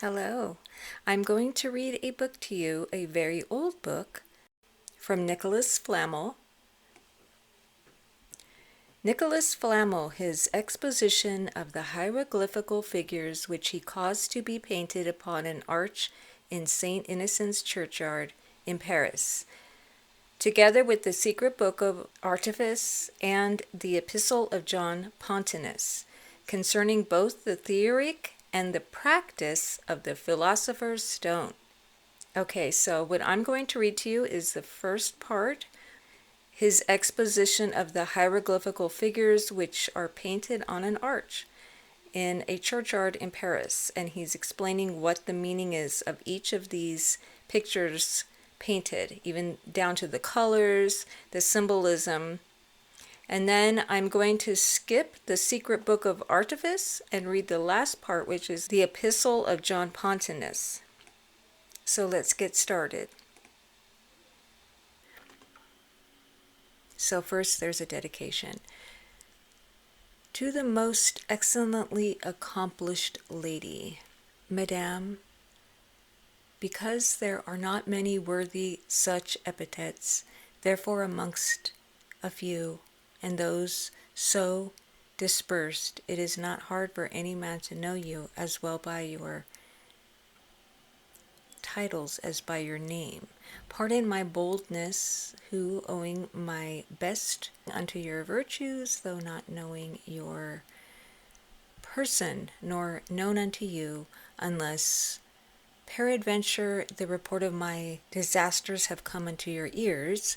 Hello. I'm going to read a book to you, a very old book from Nicholas Flammel. Nicholas Flammel, his exposition of the hieroglyphical figures which he caused to be painted upon an arch in St. Innocent's churchyard in Paris, together with the Secret Booke of Artephius and the Epistle of Iohn Pontanus, concerning both the theoricke and the practice of the Philosophers Stone. Okay, so what I'm going to read to you is the first part, his exposition of the hieroglyphical figures which are painted on an arch in a churchyard in Paris, and he's explaining what the meaning is of each of these pictures painted, even down to the colors, the symbolism. And then I'm going to skip the Secret Booke of Artephius and read the last part, which is the Epistle of Iohn Pontanus. So let's get started. So first there's a dedication. To the most excellently accomplished lady, Madame, because there are not many worthy such epithets, therefore amongst a few, and those so dispersed, it is not hard for any man to know you as well by your titles as by your name. Pardon my boldness, who, owing my best unto your virtues, though not knowing your person, nor known unto you, unless peradventure the report of my disasters have come unto your ears,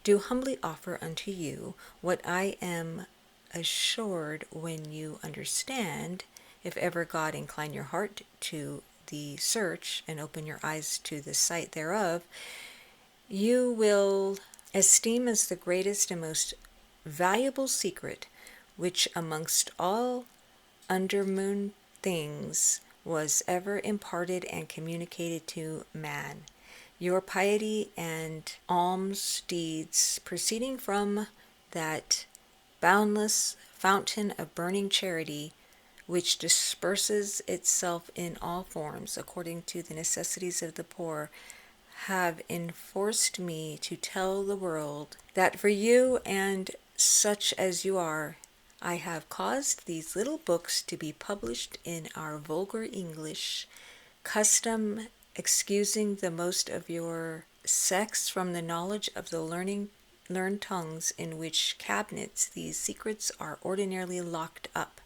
do humbly offer unto you what I am assured when you understand, if ever God incline your heart to the search and open your eyes to the sight thereof, you will esteem as the greatest and most valuable secret which amongst all undermoon things was ever imparted and communicated to man. Your piety and alms deeds proceeding from that boundless fountain of burning charity which disperses itself in all forms according to the necessities of the poor, have enforced me to tell the world that for you and such as you are, I have caused these little books to be published in our vulgar English, custom excusing the most of your sex from the knowledge of the learned tongues in which cabinets these secrets are ordinarily locked up,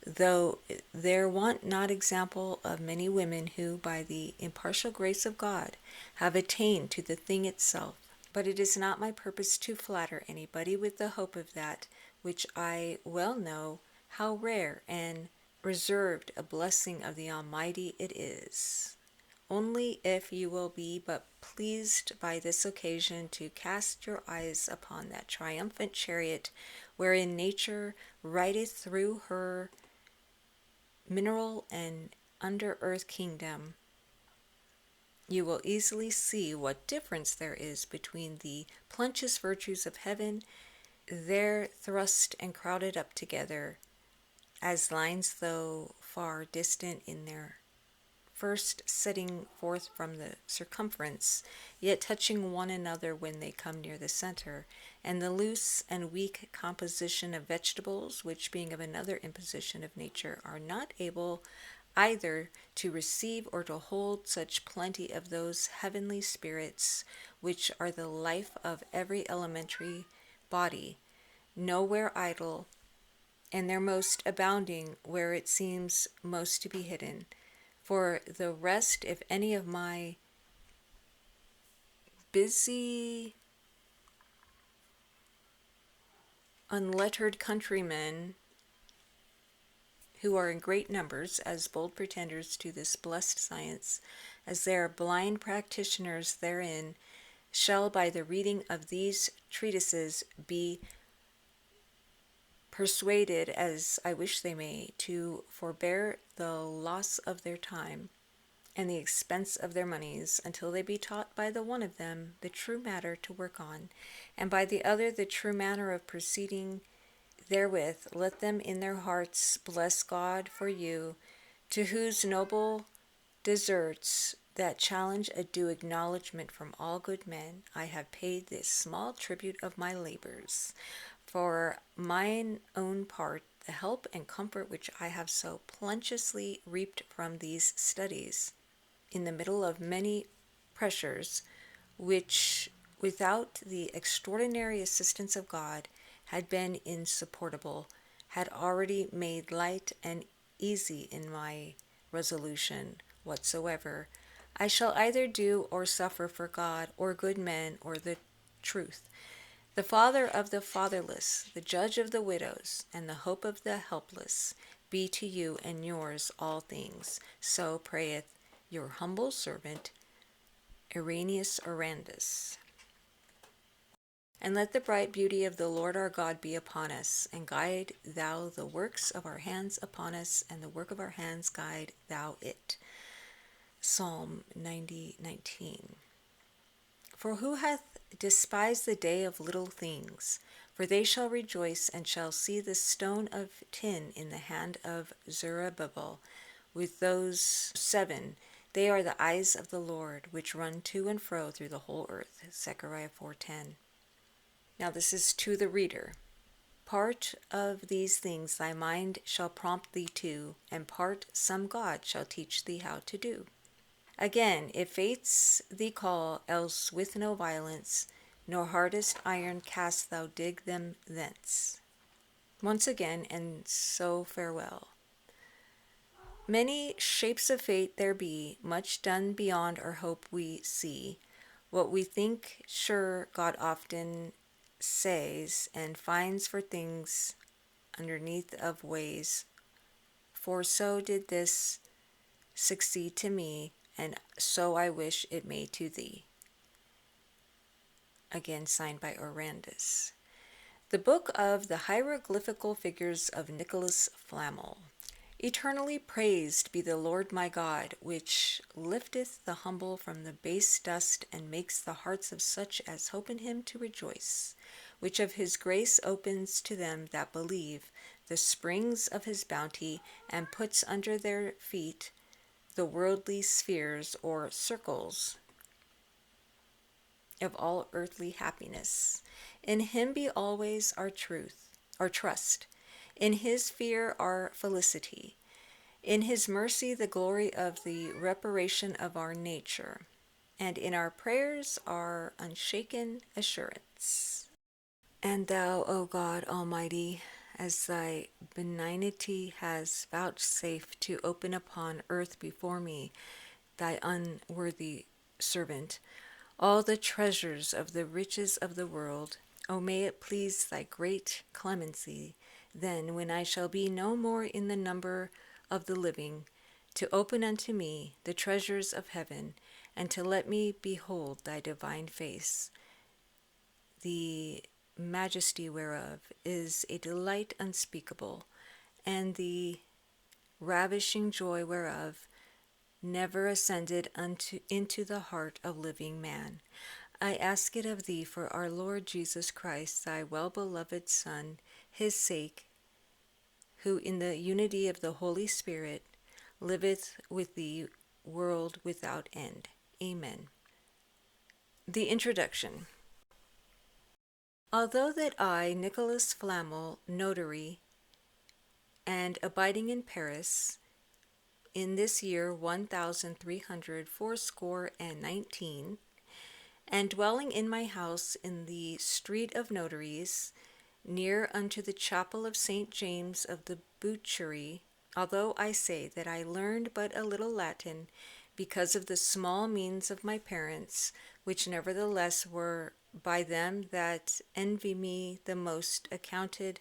though there want not example of many women who, by the impartial grace of God, have attained to the thing itself. But it is not my purpose to flatter anybody with the hope of that, which I well know how rare and reserved a blessing of the Almighty it is. Only if you will be but pleased by this occasion to cast your eyes upon that triumphant chariot wherein nature rideth through her mineral and under-earth kingdom, you will easily see what difference there is between the plenteous virtues of heaven, there thrust and crowded up together, as lines though far distant in their first setting forth from the circumference, yet touching one another when they come near the center, and the loose and weak composition of vegetables, which being of another imposition of nature, are not able either to receive or to hold such plenty of those heavenly spirits, which are the life of every elementary body, nowhere idle, and their most abounding where it seems most to be hidden. For the rest, if any of my busy, unlettered countrymen, who are in great numbers as bold pretenders to this blessed science, as they are blind practitioners therein, shall by the reading of these treatises be persuaded, as I wish they may, to forbear the loss of their time and the expense of their monies, until they be taught by the one of them the true matter to work on, and by the other the true manner of proceeding therewith. Let them in their hearts bless God for you, to whose noble deserts that challenge a due acknowledgment from all good men, I have paid this small tribute of my labors. For mine own part, the help and comfort which I have so plenteously reaped from these studies, in the middle of many pressures, which without the extraordinary assistance of God had been insupportable, had already made light and easy in my resolution whatsoever. I shall either do or suffer for God, or good men, or the truth, the Father of the fatherless, the judge of the widows, and the hope of the helpless, be to you and yours all things. So prayeth your humble servant, Irenaeus Orandus. And let the bright beauty of the Lord our God be upon us, and guide thou the works of our hands upon us, and the work of our hands guide thou it. Psalm 90:19. For who hath despised the day of little things? For they shall rejoice, and shall see the stone of tin in the hand of Zerubbabel. With those 7, they are the eyes of the Lord, which run to and fro through the whole earth. Zechariah 4:10. Now this is to the reader. Part of these things thy mind shall prompt thee to, and part some God shall teach thee how to do. Again, if fates thee call, else with no violence, nor hardest iron cast thou dig them thence. Once again, and so farewell. Many shapes of fate there be, much done beyond our hope we see. What we think sure God often says, and finds for things underneath of ways. For so did this succeed to me, and so I wish it may to thee. Again signed by Orandus. The Book of the Hieroglyphical Figures of Nicholas Flammel. Eternally praised be the Lord my God, which lifteth the humble from the base dust, and makes the hearts of such as hope in him to rejoice, which of his grace opens to them that believe the springs of his bounty, and puts under their feet the worldly spheres or circles of all earthly happiness. In him be always our trust. In his fear our felicity. In his mercy the glory of the reparation of our nature. And in our prayers our unshaken assurance. And thou, O God Almighty, as thy benignity has vouchsafed to open upon earth before me, thy unworthy servant, all the treasures of the riches of the world, O may it please thy great clemency, then, when I shall be no more in the number of the living, to open unto me the treasures of heaven, and to let me behold thy divine face, the majesty whereof is a delight unspeakable, and the ravishing joy whereof never ascended into the heart of living man. I ask it of thee for our Lord Jesus Christ, thy well-beloved Son, his sake, who in the unity of the Holy Spirit liveth with the world without end. Amen. The Introduction. Although that I, Nicholas Flammel, notary, and abiding in Paris, in this year 1319, and dwelling in my house in the street of Notaries, near unto the chapel of St. James of the Butchery, although I say that I learned but a little Latin, because of the small means of my parents, which nevertheless were by them that envy me the most accounted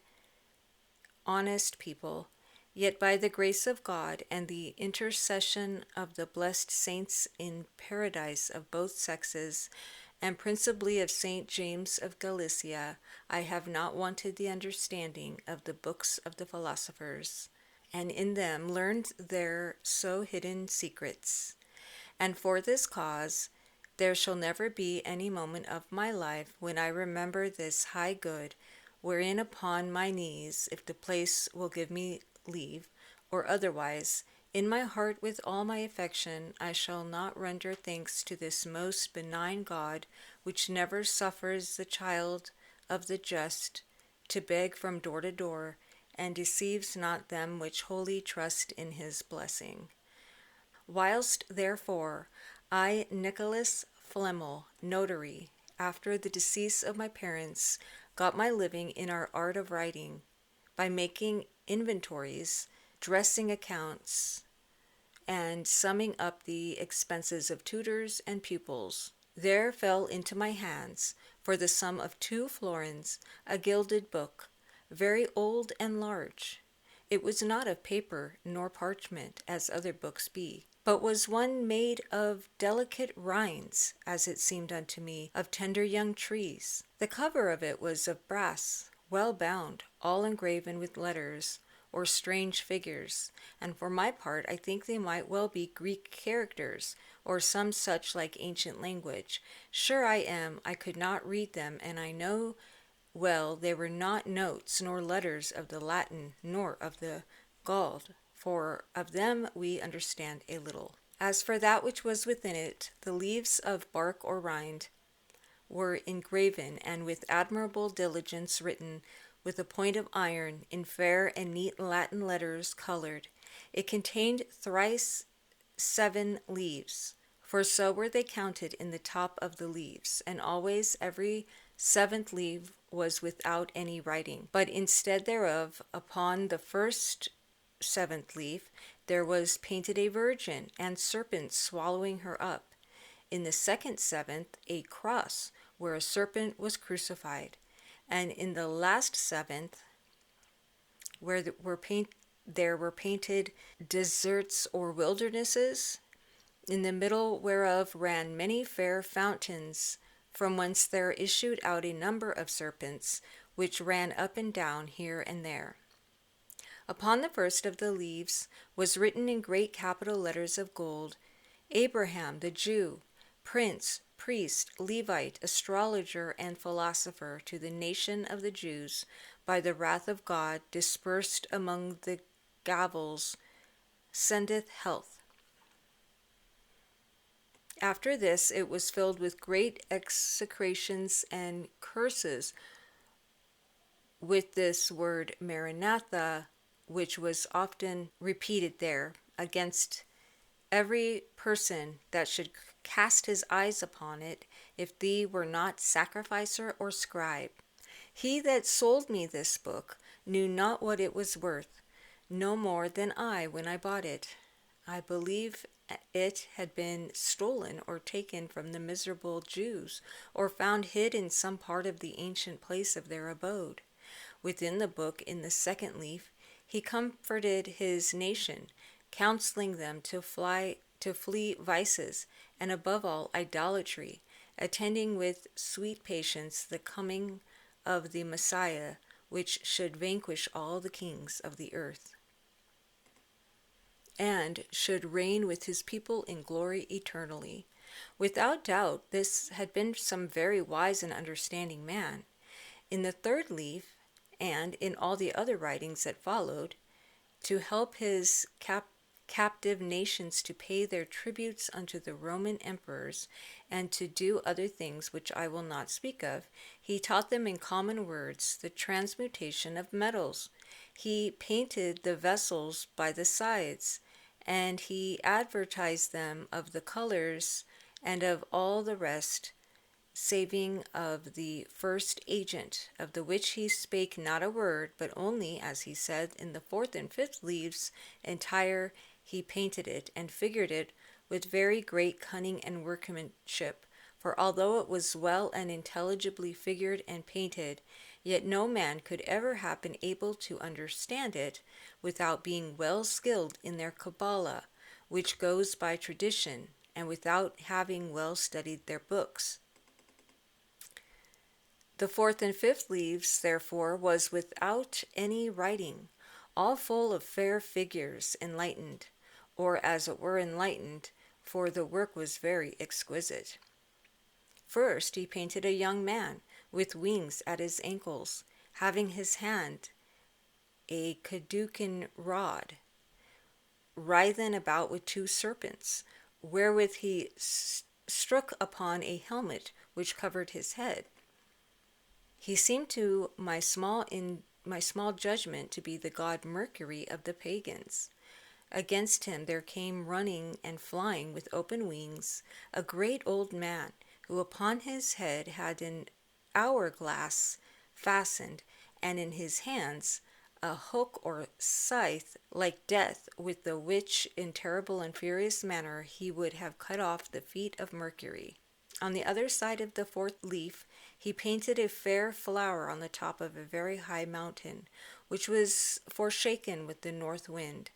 honest people, yet by the grace of God and the intercession of the blessed saints in paradise of both sexes, and principally of St. James of Galicia, I have not wanted the understanding of the books of the philosophers, and in them learned their so hidden secrets. And for this cause there shall never be any moment of my life when I remember this high good, wherein upon my knees, if the place will give me leave, or otherwise, In my heart with all my affection I shall not render thanks to this most benign God, which never suffers the child of the just to beg from door to door, and deceives not them which wholly trust in his blessing. Whilst, therefore, I, Nicholas Flammel, notary, after the decease of my parents, got my living in our art of writing, by making inventories, dressing accounts, and summing up the expenses of tutors and pupils, there fell into my hands, for the sum of 2 florins, a gilded book, very old and large. It was not of paper nor parchment, as other books be, but was one made of delicate rinds, as it seemed unto me, of tender young trees. The cover of it was of brass, well bound, all engraven with letters, or strange figures, and for my part I think they might well be Greek characters, or some such like ancient language. Sure I could not read them, and I know well they were not notes nor letters of the Latin nor of the Gaul, for of them we understand a little. As for that which was within it, the leaves of bark or rind were engraven, and with admirable diligence written, with a point of iron, in fair and neat Latin letters colored. It contained thrice 7 leaves, for so were they counted in the top of the leaves, and always every 7th leaf was without any writing. But instead thereof, upon the first 7th leaf, there was painted a virgin, and serpents swallowing her up. In the second 7th, a cross, where a serpent was crucified. And in the last 7th, where there were painted deserts or wildernesses, in the middle whereof ran many fair fountains, from whence there issued out a number of serpents, which ran up and down here and there. Upon the first of the leaves was written in great capital letters of gold, Abraham the Jew, prince, priest, Levite, astrologer, and philosopher to the nation of the Jews, by the wrath of God, dispersed among the gavels, sendeth health. After this it was filled with great execrations and curses with this word Maranatha, which was often repeated there, against every person that should cast his eyes upon it, if thee were not sacrificer or scribe. He that sold me this book knew not what it was worth, no more than I when I bought it. I believe it had been stolen or taken from the miserable Jews, or found hid in some part of the ancient place of their abode. Within the book, in the 2nd leaf, he comforted his nation, counseling them to flee vices, and above all idolatry, attending with sweet patience the coming of the Messiah, which should vanquish all the kings of the earth, and should reign with his people in glory eternally. Without doubt, this had been some very wise and understanding man. In the 3rd leaf, and in all the other writings that followed, to help his captive nations to pay their tributes unto the Roman emperors, and to do other things which I will not speak of, he taught them in common words the transmutation of metals. He painted the vessels by the sides, and he advertised them of the colors and of all the rest, saving of the first agent, of the which he spake not a word, but only, as he said, in the 4th and 5th leaves entire he painted it, and figured it with very great cunning and workmanship. For although it was well and intelligibly figured and painted, yet no man could ever have been able to understand it without being well skilled in their Kabbalah, which goes by tradition, and without having well studied their books. The 4th and 5th leaves, therefore, was without any writing, all full of fair figures, enlightened, or as it were enlightened, for the work was very exquisite. First he painted a young man, with wings at his ankles, having his hand a caducan rod, writhen about with two serpents, wherewith he struck upon a helmet which covered his head. He seemed to my small judgment to be the god Mercury of the pagans. Against him there came running and flying with open wings a great old man, who upon his head had an hourglass fastened, and in his hands a hook or scythe like death, with the which in terrible and furious manner he would have cut off the feet of Mercury. On the other side of the fourth leaf he painted a fair flower on the top of a very high mountain, which was forshaken with the north wind.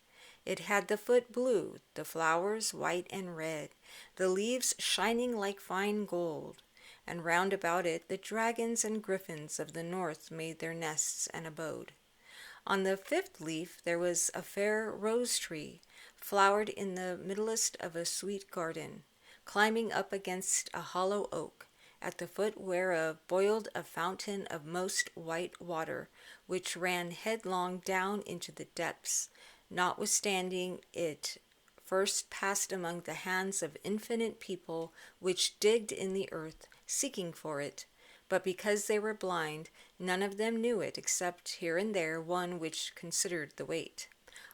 It had the foot blue, the flowers white and red, the leaves shining like fine gold, and round about it the dragons and griffins of the north made their nests and abode. On the fifth leaf there was a fair rose tree, flowered in the middlest of a sweet garden, climbing up against a hollow oak, at the foot whereof boiled a fountain of most white water, which ran headlong down into the depths, notwithstanding it first passed among the hands of infinite people, which digged in the earth, seeking for it. But because they were blind, none of them knew it, except here and there one which considered the weight.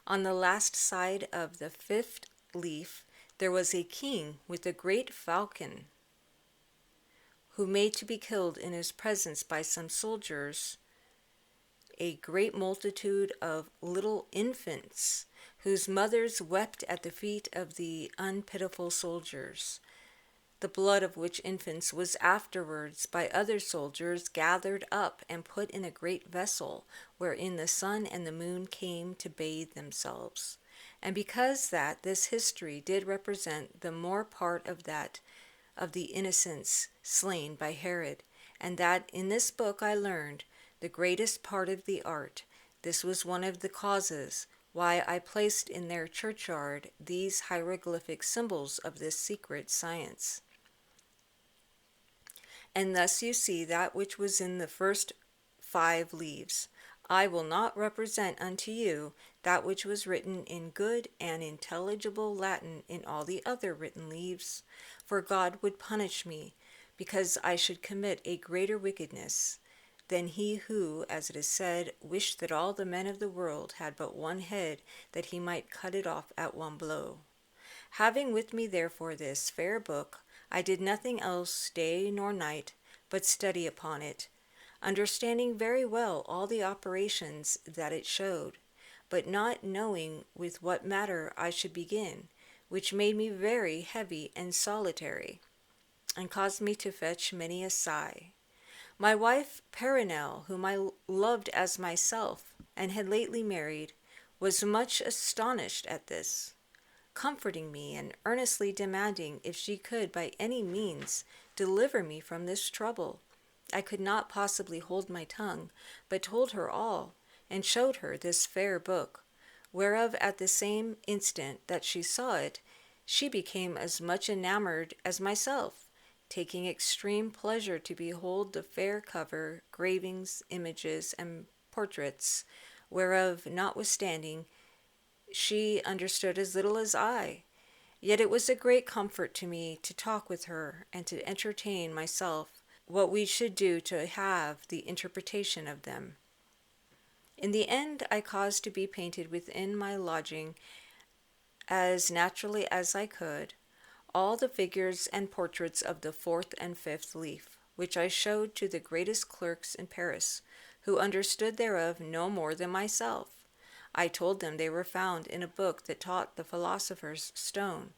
On the last side of the fifth leaf there was a king with a great falcon, who made to be killed in his presence by some soldiers a great multitude of little infants, whose mothers wept at the feet of the unpitiful soldiers, the blood of which infants was afterwards by other soldiers gathered up and put in a great vessel, wherein the sun and the moon came to bathe themselves. And because that this history did represent the more part of that of the innocents slain by Herod, and that in this book I learned the greatest part of the art, this was one of the causes why I placed in their churchyard these hieroglyphic symbols of this secret science. And thus you see that which was in the first 5 leaves. I will not represent unto you that which was written in good and intelligible Latin in all the other written leaves, for God would punish me, because I should commit a greater wickedness than he who, as it is said, wished that all the men of the world had but one head, that he might cut it off at one blow. Having with me therefore this fair book, I did nothing else day nor night, but study upon it, understanding very well all the operations that it showed, but not knowing with what matter I should begin, which made me very heavy and solitary, and caused me to fetch many a sigh. My wife Perenelle, whom I loved as myself, and had lately married, was much astonished at this, comforting me and earnestly demanding if she could by any means deliver me from this trouble. I could not possibly hold my tongue, but told her all, and showed her this fair book, whereof at the same instant that she saw it, she became as much enamored as myself, taking extreme pleasure to behold the fair cover, gravings, images, and portraits, whereof notwithstanding she understood as little as I. Yet it was a great comfort to me to talk with her and to entertain myself what we should do to have the interpretation of them. In the end I caused to be painted within my lodging, as naturally as I could, all the figures and portraits of the 4th and 5th leaf, which I showed to the greatest clerks in Paris, who understood thereof no more than myself. I told them they were found in a book that taught the Philosophers Stone,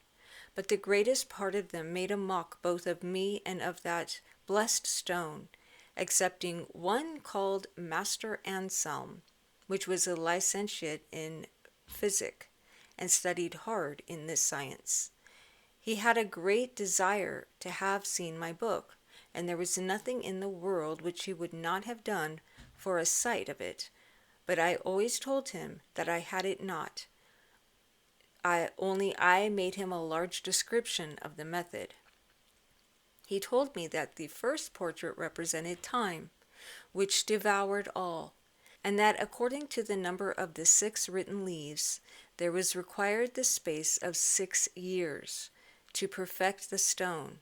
but the greatest part of them made a mock both of me and of that blessed stone, excepting one called Master Anselm, which was a licentiate in physic, and studied hard in this science. He had a great desire to have seen my book, and there was nothing in the world which he would not have done for a sight of it. But I always told him that I had it not. I made him a large description of the method. He told me that the first portrait represented time, which devoured all, and that according to the number of the 6 written leaves, there was required the space of 6 years to perfect the stone.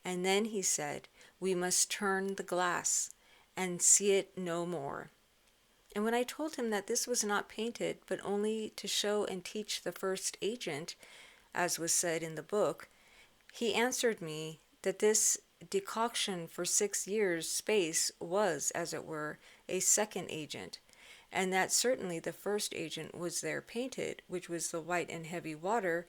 And then he said, we must turn the glass and see it no more. And when I told him that this was not painted, but only to show and teach the first agent, as was said in the book, he answered me that this decoction for 6 years' space was, as it were, a second agent, and that certainly the first agent was there painted, which was the white and heavy water,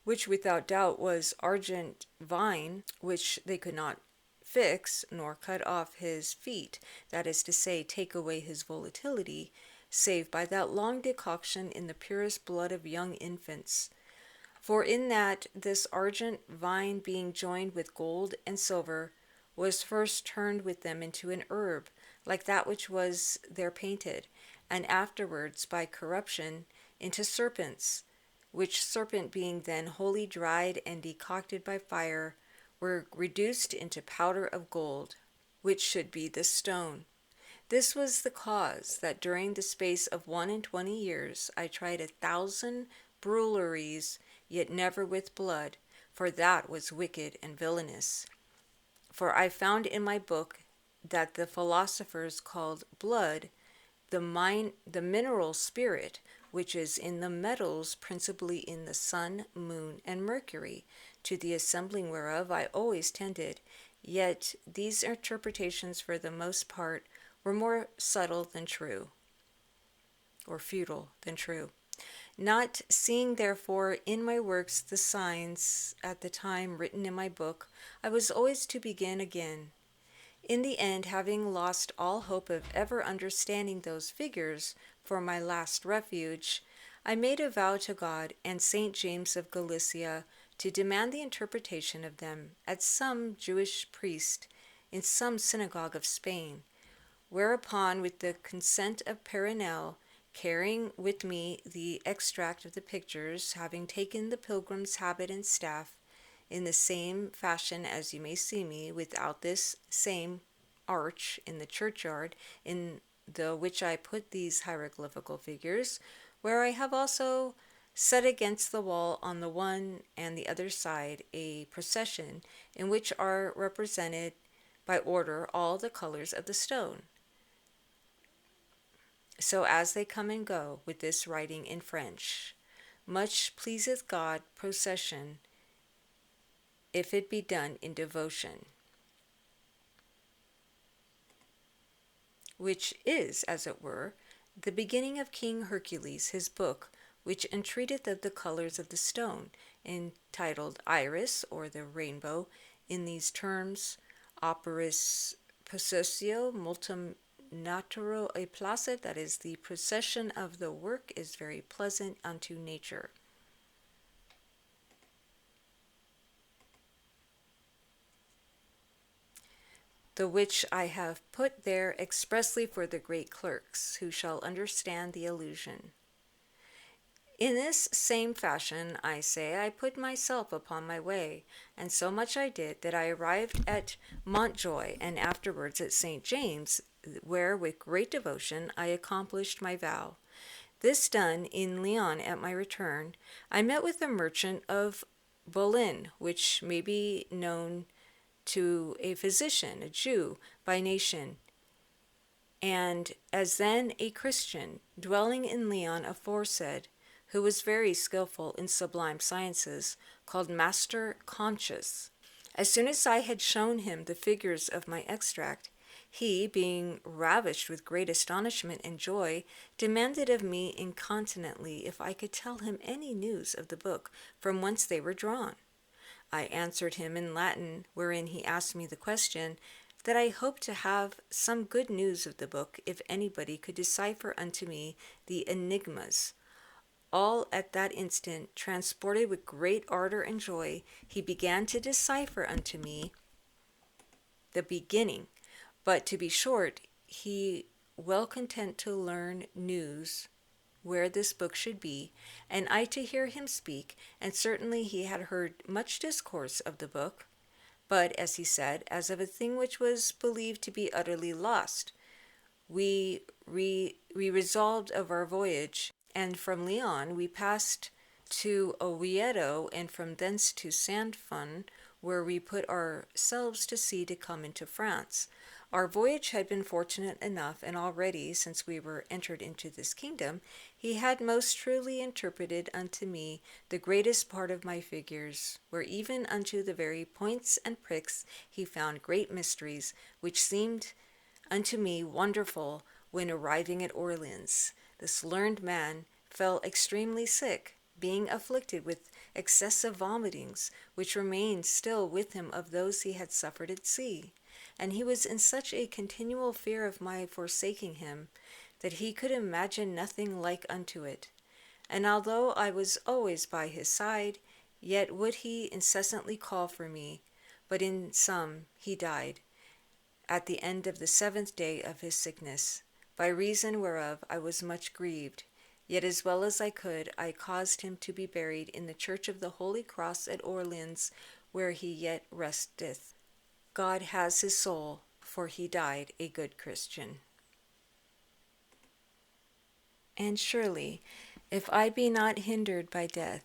which without doubt was argent vine, which they could not fix, nor cut off his feet, that is to say, take away his volatility, save by that long decoction in the purest blood of young infants. For in that this argent vine being joined with gold and silver, was first turned with them into an herb, like that which was there painted, and afterwards by corruption into serpents, which serpent being then wholly dried and decocted by fire, were reduced into powder of gold, which should be the stone. This was the cause that during the space of 21 years I tried 1,000 breweries, yet never with blood, for that was wicked and villainous. For I found in my book that the philosophers called blood the mineral spirit, which is in the metals, principally in the sun, moon, and Mercury, to the assembling whereof I always tended, yet these interpretations for the most part were more subtle than true, or futile than true. Not seeing therefore in my works the signs at the time written in my book, I was always to begin again. In the end, having lost all hope of ever understanding those figures for my last refuge, I made a vow to God and St. James of Galicia to demand the interpretation of them at some Jewish priest in some synagogue of Spain, whereupon, with the consent of Perenelle, carrying with me the extract of the pictures, having taken the pilgrim's habit and staff, in the same fashion as you may see me, without this same arch in the churchyard, in the which I put these hieroglyphical figures, where I have also set against the wall on the one and the other side a procession, in which are represented by order all the colors of the stone, so as they come and go, with this writing in French. Much pleaseth God procession, if it be done in devotion. Which is, as it were, the beginning of King Hercules, his book, which entreateth of the colors of the stone, entitled Iris, or the rainbow, in these terms: operis possessio multum naturo e placet, that is, the procession of the work is very pleasant unto nature. The which I have put there expressly for the great clerks, who shall understand the allusion. In this same fashion, I say, I put myself upon my way, and so much I did that I arrived at Montjoy, and afterwards at St. James, where with great devotion I accomplished my vow. This done, in Lyon at my return, I met with a merchant of Bolin, which may be known to a physician, a Jew by nation, and as then a Christian, dwelling in Lyon aforesaid, who was very skillful in sublime sciences, called Master Conscious. As soon as I had shown him the figures of my extract, he, being ravished with great astonishment and joy, demanded of me incontinently if I could tell him any news of the book, from whence they were drawn. I answered him in Latin, wherein he asked me the question, that I hoped to have some good news of the book, if anybody could decipher unto me the enigmas. All at that instant, transported with great ardor and joy, he began to decipher unto me the beginning. But to be short, he well content to learn news where this book should be, and I to hear him speak, and certainly he had heard much discourse of the book, but, as he said, as of a thing which was believed to be utterly lost. We resolved of our voyage, And from Leon we passed to Oviedo, and from thence to Saint-Fon, where we put ourselves to sea to come into France. Our voyage had been fortunate enough, and already, since we were entered into this kingdom, he had most truly interpreted unto me the greatest part of my figures, where even unto the very points and pricks he found great mysteries, which seemed unto me wonderful. When arriving at Orleans, this learned man fell extremely sick, being afflicted with excessive vomitings, which remained still with him of those he had suffered at sea. And he was in such a continual fear of my forsaking him, that he could imagine nothing like unto it. And although I was always by his side, yet would he incessantly call for me. But in sum he died at the end of the 7th day of his sickness, by reason whereof I was much grieved. Yet as well as I could, I caused him to be buried in the church of the Holy Cross at Orleans, where he yet resteth. God has his soul, for he died a good Christian. And surely, if I be not hindered by death,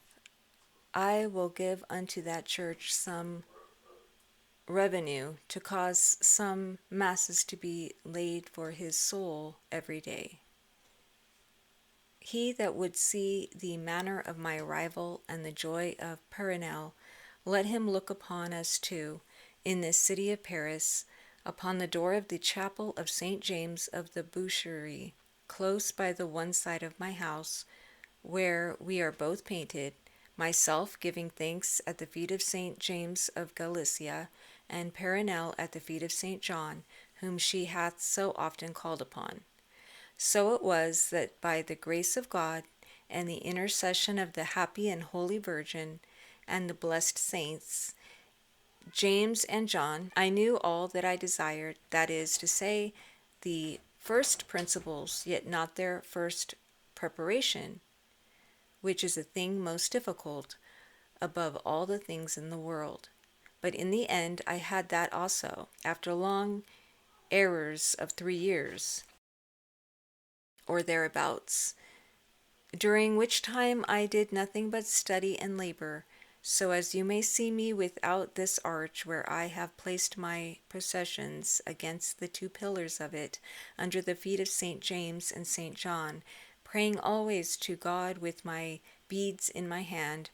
I will give unto that church some revenue to cause some masses to be laid for his soul every day. He that would see the manner of my arrival and the joy of Perenelle, let him look upon us too, in this city of Paris, upon the door of the chapel of St. James of the Boucherie, close by the one side of my house, where we are both painted, myself giving thanks at the feet of St. James of Galicia, and Perenelle at the feet of St. John, whom she hath so often called upon. So it was that by the grace of God, and the intercession of the happy and holy Virgin, and the blessed saints, James and John, I knew all that I desired, that is to say, the first principles, yet not their first preparation, which is a thing most difficult above all the things in the world. But in the end I had that also, after long errors of 3 years, or thereabouts, during which time I did nothing but study and labor, so as you may see me without this arch, where I have placed my processions against the 2 pillars of it, under the feet of St. James and St. John, praying always to God with my beads in my hand,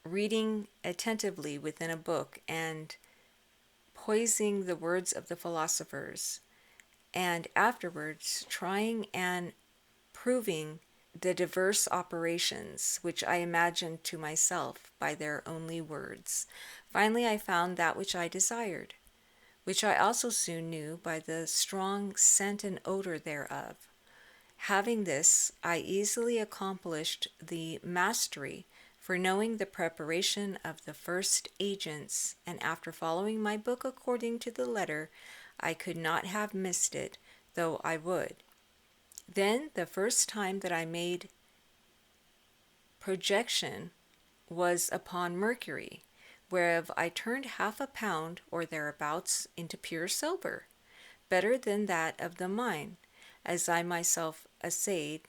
reading attentively within a book, and poising the words of the philosophers, and afterwards trying and proving the diverse operations which I imagined to myself by their only words. Finally I found that which I desired, which I also soon knew by the strong scent and odor thereof. Having this, I easily accomplished the mastery for knowing the preparation of the first agents, and after following my book according to the letter, I could not have missed it, though I would. Then the first time that I made projection was upon mercury, whereof I turned half a pound or thereabouts into pure silver, better than that of the mine, as I myself assayed,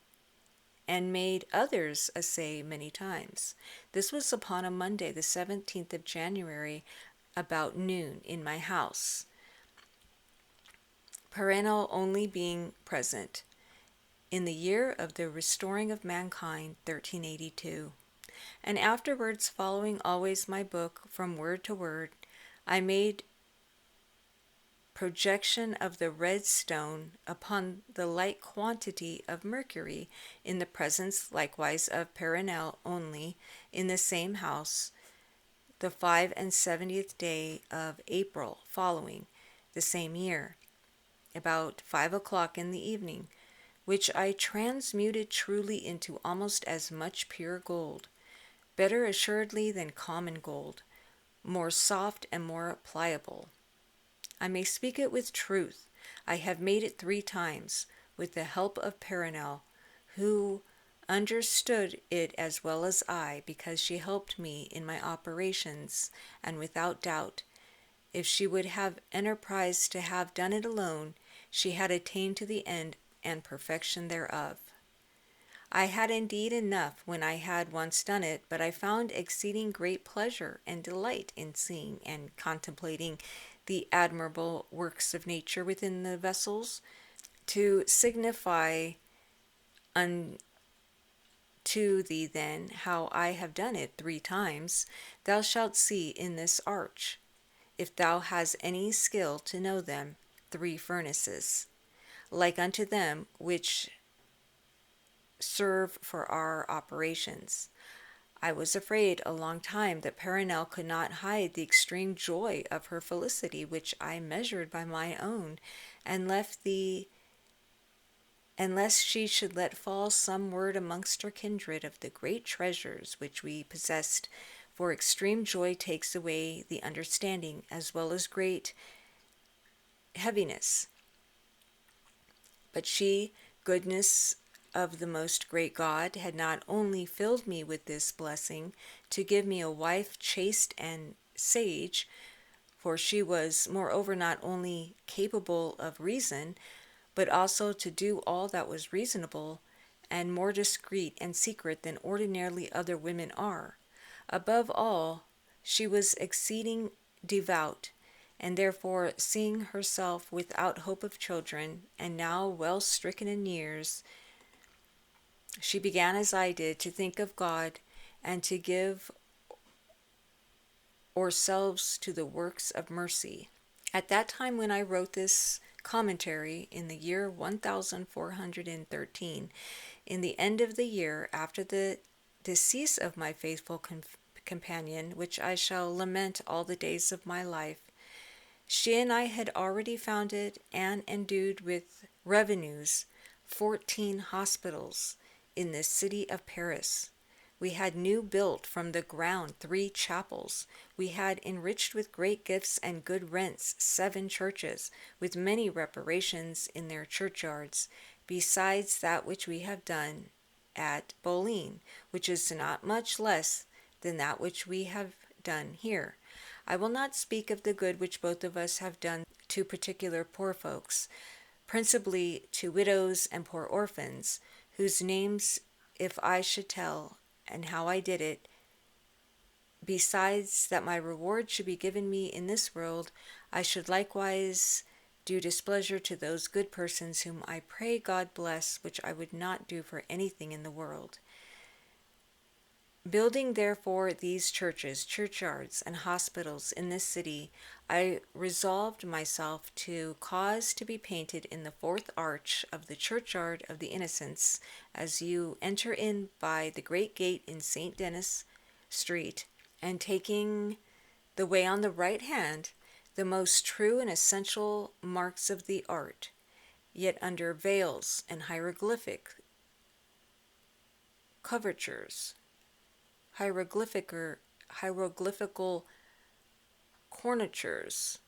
and made others assay many times. This was upon a Monday, the 17th of January, about noon, in my house, Perenelle only being present, in the year of the restoring of mankind, 1382. And afterwards, following always my book from word to word, I made projection of the red stone upon the like quantity of mercury, in the presence likewise of Perenelle only, in the same house, the 75th day of April following, the same year, about 5 o'clock in the evening, which I transmuted truly into almost as much pure gold, better assuredly than common gold, more soft and more pliable. I may speak it with truth. I have made it 3 times, with the help of Perenelle, who understood it as well as I, because she helped me in my operations, and without doubt, if she would have enterprised to have done it alone, she had attained to the end and perfection thereof. I had indeed enough when I had once done it, but I found exceeding great pleasure and delight in seeing and contemplating the admirable works of nature within the vessels, to signify unto thee then how I have done it 3 times. Thou shalt see in this arch, if thou hast any skill to know them, 3 furnaces, like unto them which serve for our operations. I was afraid a long time that Perenelle could not hide the extreme joy of her felicity, which I measured by my own, and left the unless she should let fall some word amongst her kindred of the great treasures which we possessed, for extreme joy takes away the understanding as well as great heaviness. But she, goodness of the most great God, had not only filled me with this blessing to give me a wife chaste and sage, for she was moreover not only capable of reason, but also to do all that was reasonable, and more discreet and secret than ordinarily other women are. Above all, she was exceeding devout, and therefore, seeing herself without hope of children, and now well stricken in years, she began, as I did, to think of God, and to give ourselves to the works of mercy. At that time when I wrote this commentary, in the year 1413, in the end of the year, after the decease of my faithful companion, which I shall lament all the days of my life, she and I had already founded and endued with revenues 14 hospitals in the city of Paris. We had new built from the ground 3 chapels. We had enriched with great gifts and good rents 7 churches, with many reparations in their churchyards, besides that which we have done at Bolin, which is not much less than that which we have done here. I will not speak of the good which both of us have done to particular poor folks, principally to widows and poor orphans, whose names if I should tell, and how I did it, besides that my reward should be given me in this world, I should likewise do displeasure to those good persons whom I pray God bless, which I would not do for anything in the world. Building therefore these churches, churchyards, and hospitals in this city, I resolved myself to cause to be painted in the 4th arch of the churchyard of the Innocents, as you enter in by the great gate in St. Denis Street, and taking the way on the right hand, the most true and essential marks of the art, yet under veils and hieroglyphical cornatures,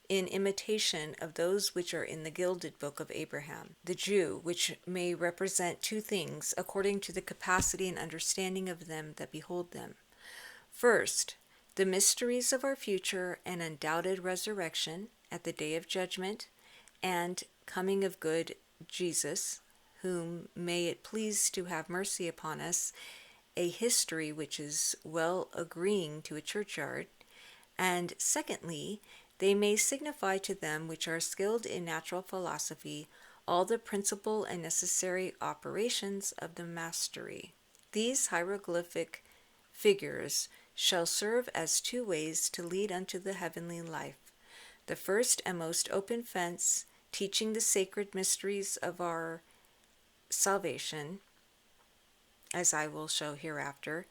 in imitation of those which are in the gilded book of Abraham, the Jew, which may represent 2 things, according to the capacity and understanding of them that behold them. First, the mysteries of our future and undoubted resurrection at the day of judgment, and coming of good Jesus, whom may it please to have mercy upon us, a history which is well agreeing to a churchyard. And secondly, they may signify to them which are skilled in natural philosophy all the principal and necessary operations of the mastery. These hieroglyphic figures shall serve as 2 ways to lead unto the heavenly life. The first and most open fence, teaching the sacred mysteries of our salvation, as I will show hereafter.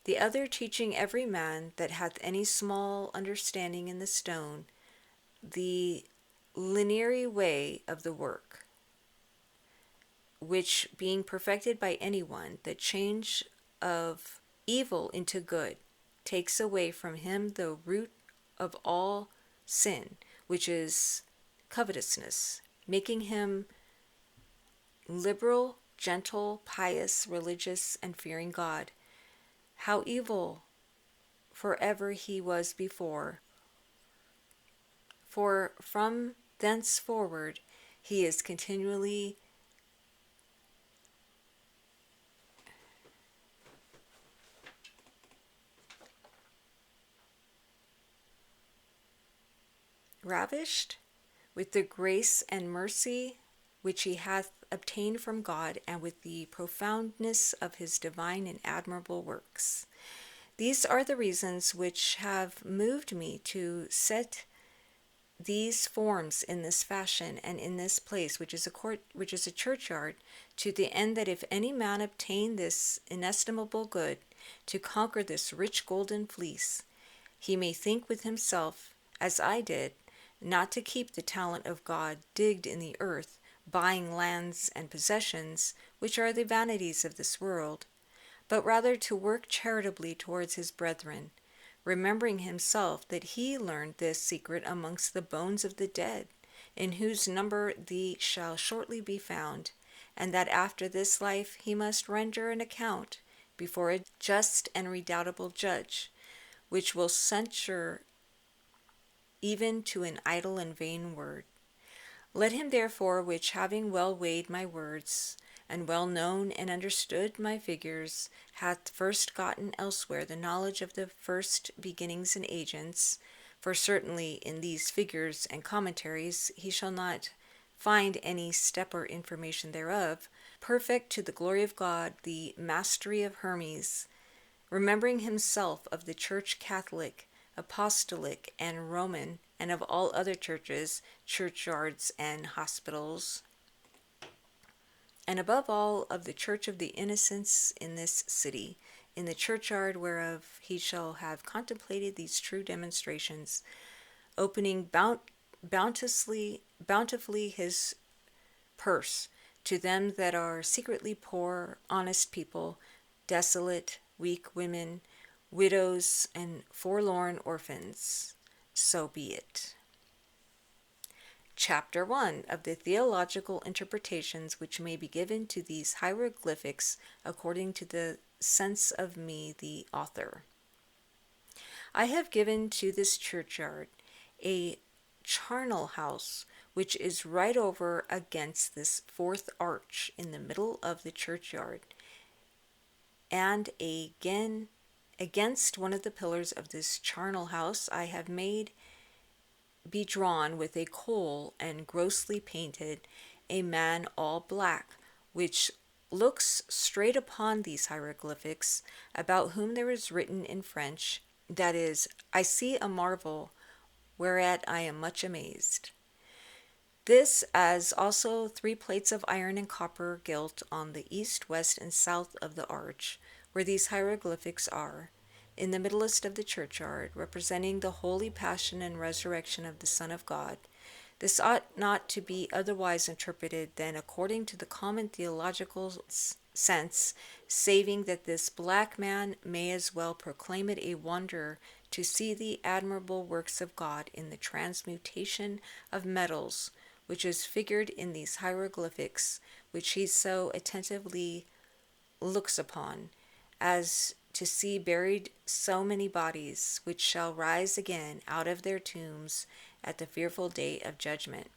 The other teaching every man that hath any small understanding in the stone, the lineary way of the work, which being perfected by any one, the change of evil into good, takes away from him the root of all sin, which is covetousness, making him liberal, gentle, pious, religious, and fearing God. How evil forever he was before, for from thenceforward he is continually ravished with the grace and mercy which he hath obtained from God, and with the profoundness of his divine and admirable works. These are the reasons which have moved me to set these forms in this fashion and in this place, which is a churchyard, to the end that if any man obtain this inestimable good, to conquer this rich golden fleece, he may think with himself, as I did, not to keep the talent of God digged in the earth, buying lands and possessions, which are the vanities of this world, but rather to work charitably towards his brethren, remembering himself that he learned this secret amongst the bones of the dead, in whose number thee shall shortly be found, and that after this life he must render an account before a just and redoubtable judge, which will censure even to an idle and vain word. Let him therefore, which having well weighed my words, and well known and understood my figures, hath first gotten elsewhere the knowledge of the first beginnings and agents, for certainly in these figures and commentaries he shall not find any step or information thereof, perfect to the glory of God, the mastery of Hermes, remembering himself of the Church Catholic, Apostolic, and Roman, and of all other churches, churchyards, and hospitals, and above all of the Church of the Innocents in this city, in the churchyard whereof he shall have contemplated these true demonstrations, opening bountifully his purse to them that are secretly poor, honest people, desolate, weak women, widows, and forlorn orphans. So be it. Chapter 1 of the theological interpretations which may be given to these hieroglyphics according to the sense of me, the author. I have given to this churchyard a charnel house, which is right over against this fourth arch in the middle of the churchyard, and again against one of the pillars of this charnel house I have made be drawn with a coal and grossly painted a man all black, which looks straight upon these hieroglyphics, about whom there is written in French, that is, I see a marvel, whereat I am much amazed. This, as also 3 plates of iron and copper gilt on the east, west, and south of the arch, where these hieroglyphics are, in the middlest of the churchyard, representing the holy passion and resurrection of the Son of God. This ought not to be otherwise interpreted than according to the common theological sense, saving that this black man may as well proclaim it a wonder to see the admirable works of God in the transmutation of metals, which is figured in these hieroglyphics, which he so attentively looks upon, as to see buried so many bodies, which shall rise again out of their tombs at the fearful day of judgment.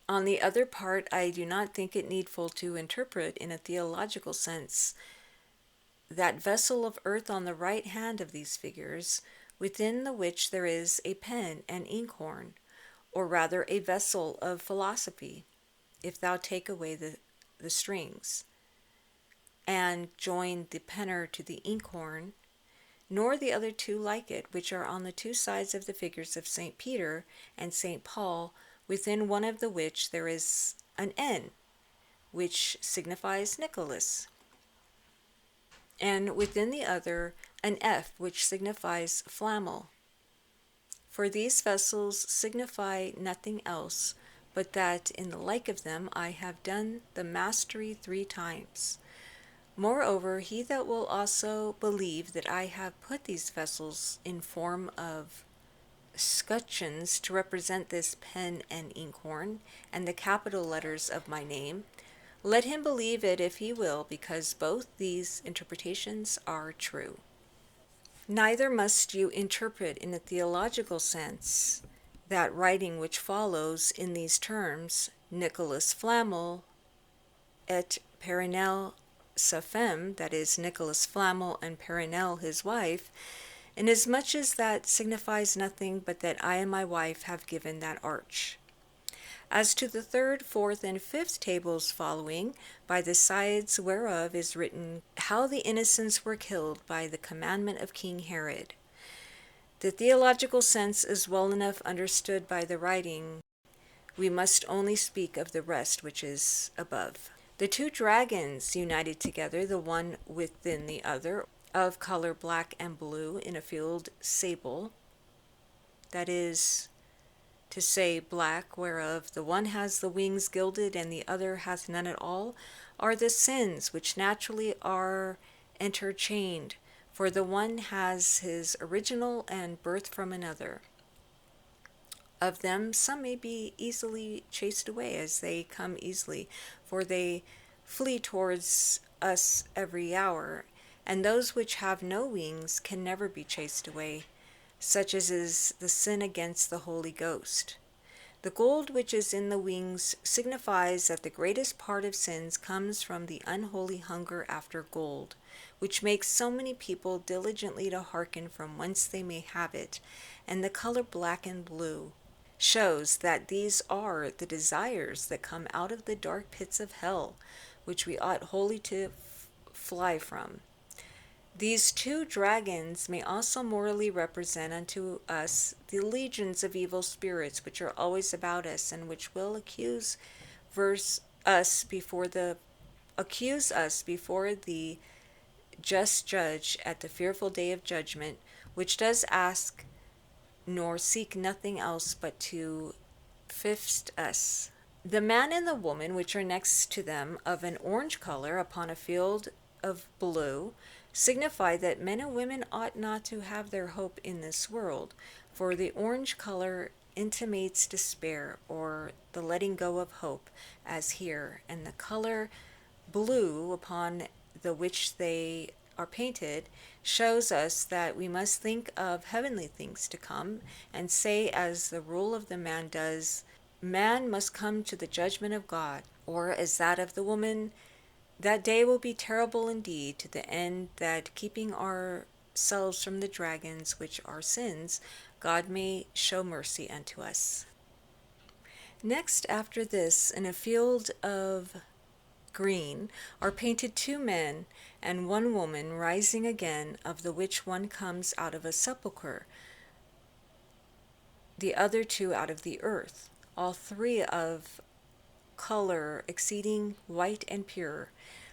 On the other part, I do not think it needful to interpret in a theological sense that vessel of earth on the right hand of these figures, within the which there is a pen and inkhorn, or rather a vessel of philosophy, if thou take away the strings, and join the penner to the inkhorn, nor the other 2 like it, which are on the 2 sides of the figures of St. Peter and St. Paul, within one of the which there is an N, which signifies Nicholas, and within the other an F, which signifies Flammel. For these vessels signify nothing else, but that in the like of them I have done the mastery 3 times. Moreover, he that will also believe that I have put these vessels in form of scutcheons to represent this pen and inkhorn, and the capital letters of my name, let him believe it if he will, because both these interpretations are true. Neither must you interpret in a theological sense that writing which follows in these terms, Nicholas Flammel et Perinelle sa femme, that is, Nicholas Flammel and Perinelle his wife, inasmuch as that signifies nothing but that I and my wife have given that arch. As to the third, fourth, and fifth tables following, by the sides whereof is written how the innocents were killed by the commandment of King Herod. The theological sense is well enough understood by the writing. We must only speak of the rest which is above. The two dragons united together, the one within the other, of color black and blue, in a field sable, that is to say black, whereof the one has the wings gilded and the other hath none at all, are the sins which naturally are interchained, for the one has his original and birth from another. Of them some may be easily chased away, as they come easily, for they flee towards us every hour, and those which have no wings can never be chased away, such as is the sin against the Holy Ghost. The gold which is in the wings signifies that the greatest part of sins comes from the unholy hunger after gold, which makes so many people diligently to hearken from whence they may have it, and the color black and blue shows that these are the desires that come out of the dark pits of hell, which we ought wholly to fly from. These two dragons may also morally represent unto us the legions of evil spirits which are always about us, and which will accuse us before the just judge at the fearful day of judgment, which does ask nor seek nothing else but to feast us. The man and the woman, which are next to them, of an orange color upon a field of blue, signify that men and women ought not to have their hope in this world, for the orange color intimates despair, or the letting go of hope, as here, and the color blue upon the which they are painted shows us that we must think of heavenly things to come, and say, as the rule of the man does, man must come to the judgment of God, or as that of the woman, that day will be terrible indeed, to the end that, keeping ourselves from the dragons which are sins, God may show mercy unto us. Next after this, in a field of green, are painted two men and one woman rising again, of the which one comes out of a sepulchre, the other two out of the earth, all three of color exceeding white and pure,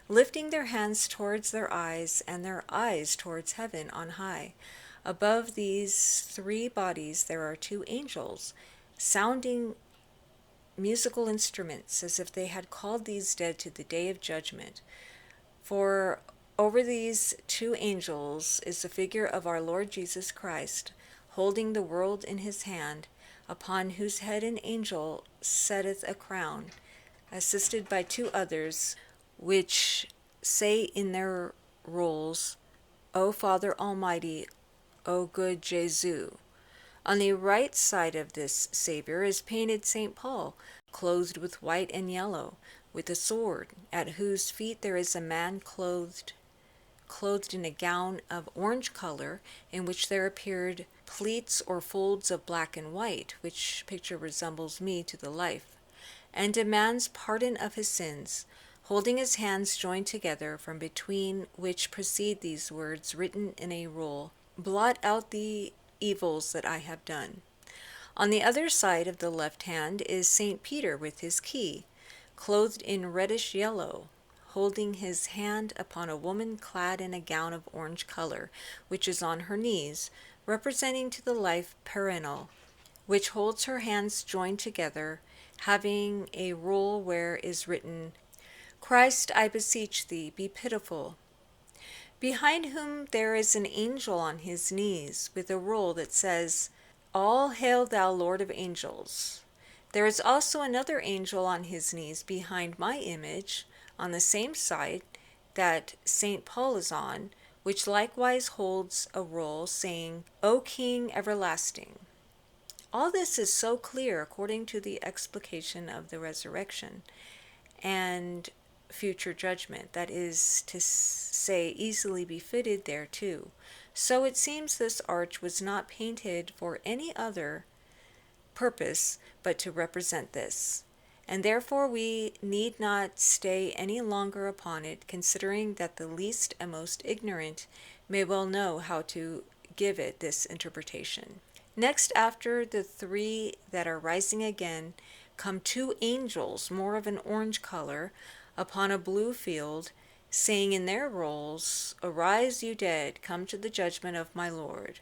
lifting their hands towards their eyes, and their eyes towards heaven on high. Above these three bodies there are two angels, sounding musical instruments, as if they had called these dead to the day of judgment. For over these two angels is the figure of our Lord Jesus Christ, holding the world in his hand, upon whose head an angel setteth a crown, assisted by two others, which say in their rolls, O Father Almighty, O good Jesu. On the right side of this Savior is painted St. Paul, clothed with white and yellow, with a sword, at whose feet there is a man clothed in a gown of orange color, in which there appeared pleats or folds of black and white, which picture resembles me to the life, and demands pardon of his sins, holding his hands joined together, from between which proceed these words written in a roll, Blot out the evils that I have done. On the other side of the left hand is St. Peter with his key, clothed in reddish yellow, holding his hand upon a woman clad in a gown of orange color, which is on her knees, representing to the life perennial, which holds her hands joined together, having a roll where is written, Christ, I beseech thee, be pitiful. Behind whom there is an angel on his knees, with a roll that says, All hail thou Lord of angels. There is also another angel on his knees behind my image, on the same side that St. Paul is on, which likewise holds a roll, saying, O King everlasting. All this is so clear according to the explication of the resurrection and future judgment, that is to say, easily befitted thereto, So it seems this arch was not painted for any other purpose but to represent this. And therefore we need not stay any longer upon it, considering that the least and most ignorant may well know how to give it this interpretation. Next, after the three that are rising again, come two angels, more of an orange color, upon a blue field, saying in their rolls, "Arise, you dead, come to the judgment of my Lord."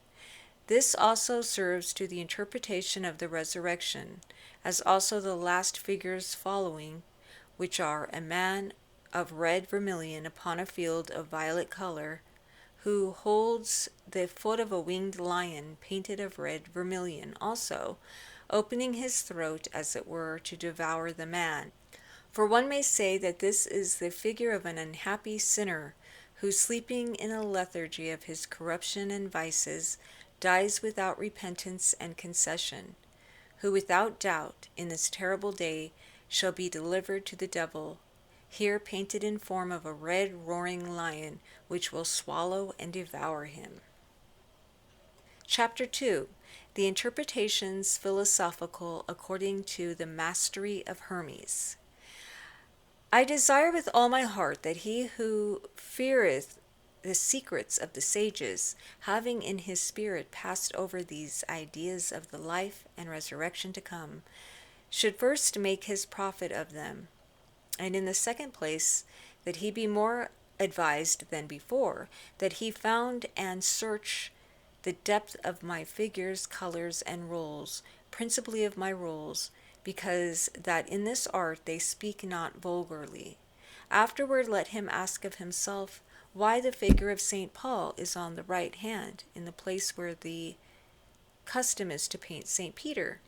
This also serves to the interpretation of the resurrection, as also the last figures following, which are a man of red vermilion upon a field of violet color, who holds the foot of a winged lion painted of red vermilion also, opening his throat as it were to devour the man. For one may say that this is the figure of an unhappy sinner, who, sleeping in a lethargy of his corruption and vices, dies without repentance and concession, who without doubt in this terrible day shall be delivered to the devil, here painted in form of a red roaring lion, which will swallow and devour him. Chapter 2. The Interpretations Philosophical according to the Mastery of Hermes. I desire with all my heart that he who feareth the secrets of the sages, having in his spirit passed over these ideas of the life and resurrection to come, should first make his profit of them, and in the second place, that he be more advised than before, that he found and search the depth of my figures, colors, and rolls, principally of my rolls, because that in this art they speak not vulgarly. Afterward let him ask of himself why the figure of St. Paul is on the right hand, in the place where the custom is to paint St. Peter,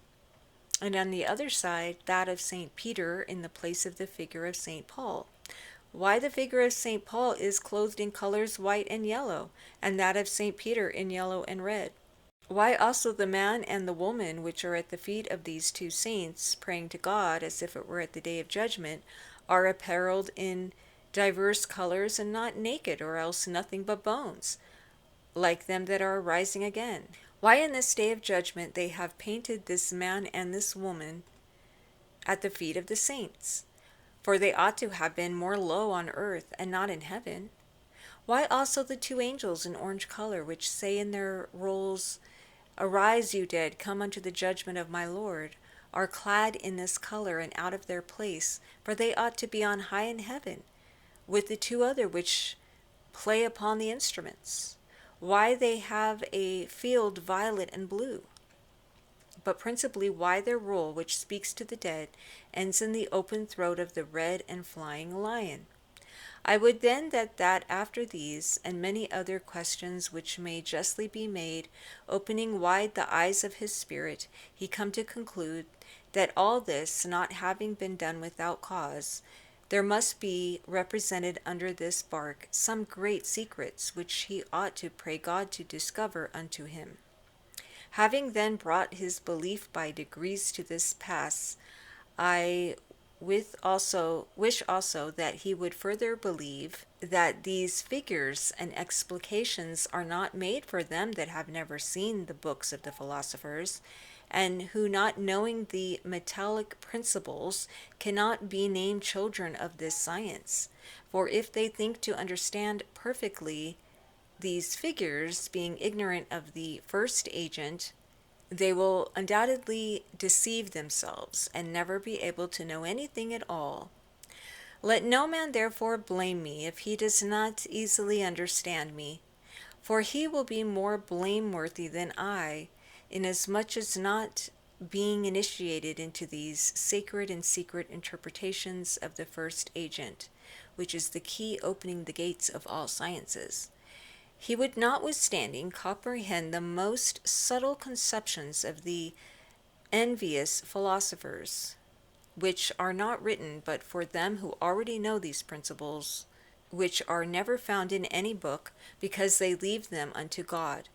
and on the other side that of St. Peter in the place of the figure of St. Paul. Why the figure of St. Paul is clothed in colors white and yellow, and that of St. Peter in yellow and red. Why also the man and the woman which are at the feet of these two saints, praying to God as if it were at the day of judgment, are apparelled in diverse colors and not naked, or else nothing but bones, like them that are rising again. Why in this day of judgment they have painted this man and this woman at the feet of the saints, for they ought to have been more low on earth and not in heaven. Why also the two angels in orange color, which say in their rolls, "Arise, you dead, come unto the judgment of my Lord," are clad in this color and out of their place, for they ought to be on high in heaven, with the two other which play upon the instruments? Why they have a field violet and blue? But principally why their roll, which speaks to the dead, ends in the open throat of the red and flying lion? I would then that after these and many other questions which may justly be made, opening wide the eyes of his spirit, he come to conclude that all this not having been done without cause, there must be represented under this bark some great secrets which he ought to pray God to discover unto him. Having then brought his belief by degrees to this pass, I wish also that he would further believe that these figures and explications are not made for them that have never seen the books of the philosophers, and who, not knowing the metallic principles, cannot be named children of this science. For if they think to understand perfectly these figures, being ignorant of the first agent, they will undoubtedly deceive themselves, and never be able to know anything at all. Let no man therefore blame me if he does not easily understand me, for he will be more blameworthy than I, inasmuch as not being initiated into these sacred and secret interpretations of the first agent, which is the key opening the gates of all sciences, he would notwithstanding comprehend the most subtle conceptions of the envious philosophers, which are not written but for them who already know these principles, which are never found in any book, because they leave them unto God,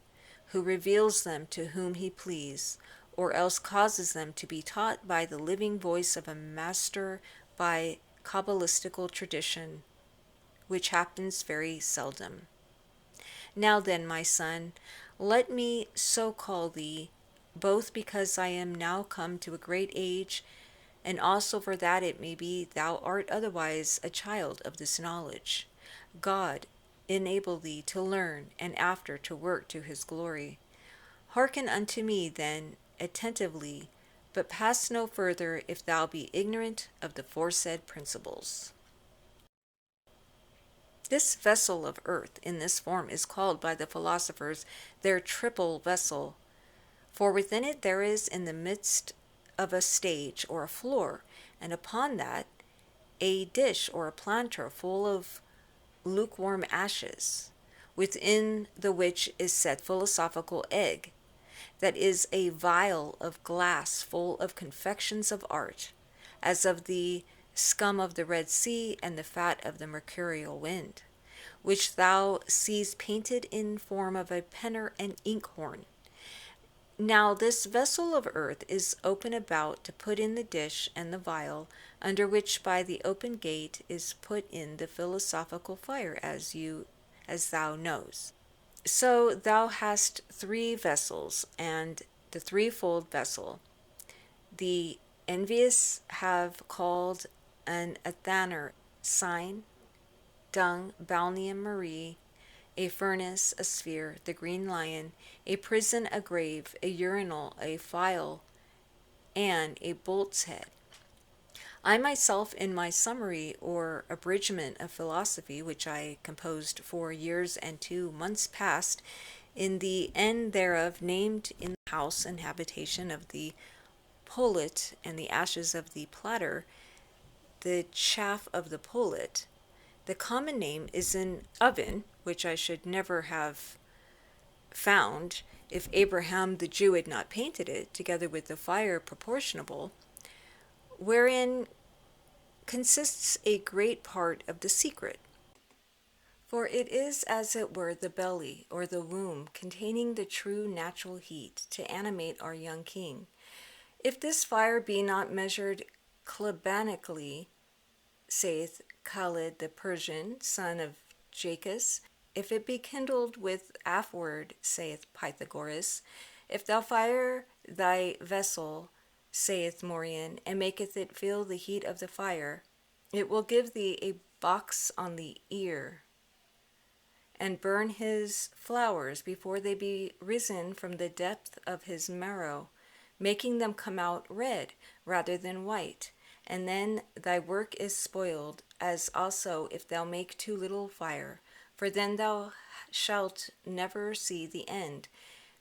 who reveals them to whom he please, or else causes them to be taught by the living voice of a master by Kabbalistical tradition, which happens very seldom. Now then, my son, let me so call thee, both because I am now come to a great age, and also for that it may be thou art otherwise a child of this knowledge. God enable thee to learn, and after to work to his glory. Hearken unto me then attentively, but pass no further if thou be ignorant of the foresaid principles. This vessel of earth in this form is called by the philosophers their triple vessel, for within it there is in the midst of a stage or a floor, and upon that a dish or a planter full of lukewarm ashes, within the which is set philosophical egg, that is a vial of glass full of confections of art, as of the scum of the Red Sea and the fat of the mercurial wind, which thou seest painted in form of a penner and inkhorn. Now this vessel of earth is open about to put in the dish and the vial, under which by the open gate is put in the philosophical fire, as thou knows. So thou hast three vessels, and the threefold vessel the envious have called an athaner, sign, dung, balneum marie, a furnace, a sphere, the green lion, a prison, a grave, a urinal, a phial, and a bolt's head. I myself, in my summary or abridgment of philosophy, which I composed 4 years and 2 months past, in the end thereof named in the house and habitation of the pullet and the ashes of the platter, the chaff of the pullet. The common name is an oven, which I should never have found if Abraham the Jew had not painted it, together with the fire proportionable, wherein consists a great part of the secret. For it is as it were the belly or the womb containing the true natural heat to animate our young king. If this fire be not measured klebanically, saith Khalid the Persian, son of Jacus, if it be kindled with afward, saith Pythagoras, if thou fire thy vessel, saith Morian, and maketh it feel the heat of the fire, it will give thee a box on the ear, and burn his flowers before they be risen from the depth of his marrow, making them come out red rather than white. And then thy work is spoiled, as also if thou make too little fire, for then thou shalt never see the end,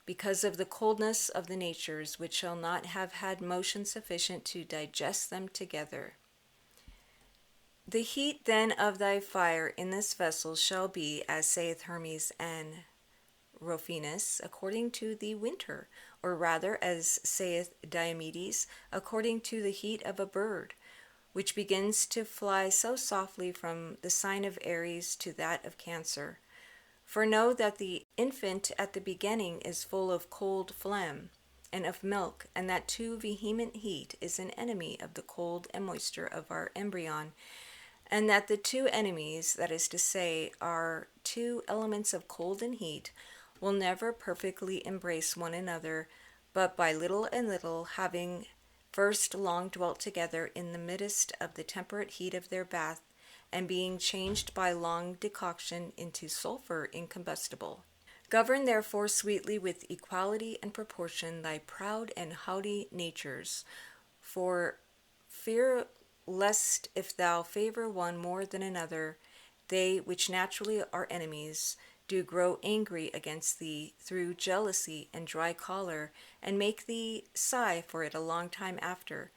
because of the coldness of the natures, which shall not have had motion sufficient to digest them together. The heat then of thy fire in this vessel shall be, as saith Hermes and Rufinus, according to the winter, or rather, as saith Diomedes, according to the heat of a bird, which begins to fly so softly from the sign of Aries to that of Cancer. For know that the infant at the beginning is full of cold phlegm and of milk, and that too vehement heat is an enemy of the cold and moisture of our embryon, and that the two enemies, that is to say, our two elements of cold and heat, will never perfectly embrace one another, but by little and little, having first long dwelt together in the midst of the temperate heat of their bath, and being changed by long decoction into sulphur incombustible. Govern therefore sweetly with equality and proportion thy proud and haughty natures, for fear lest if thou favor one more than another, they which naturally are enemies do grow angry against thee through jealousy and dry choler, and make thee sigh for it a long time after.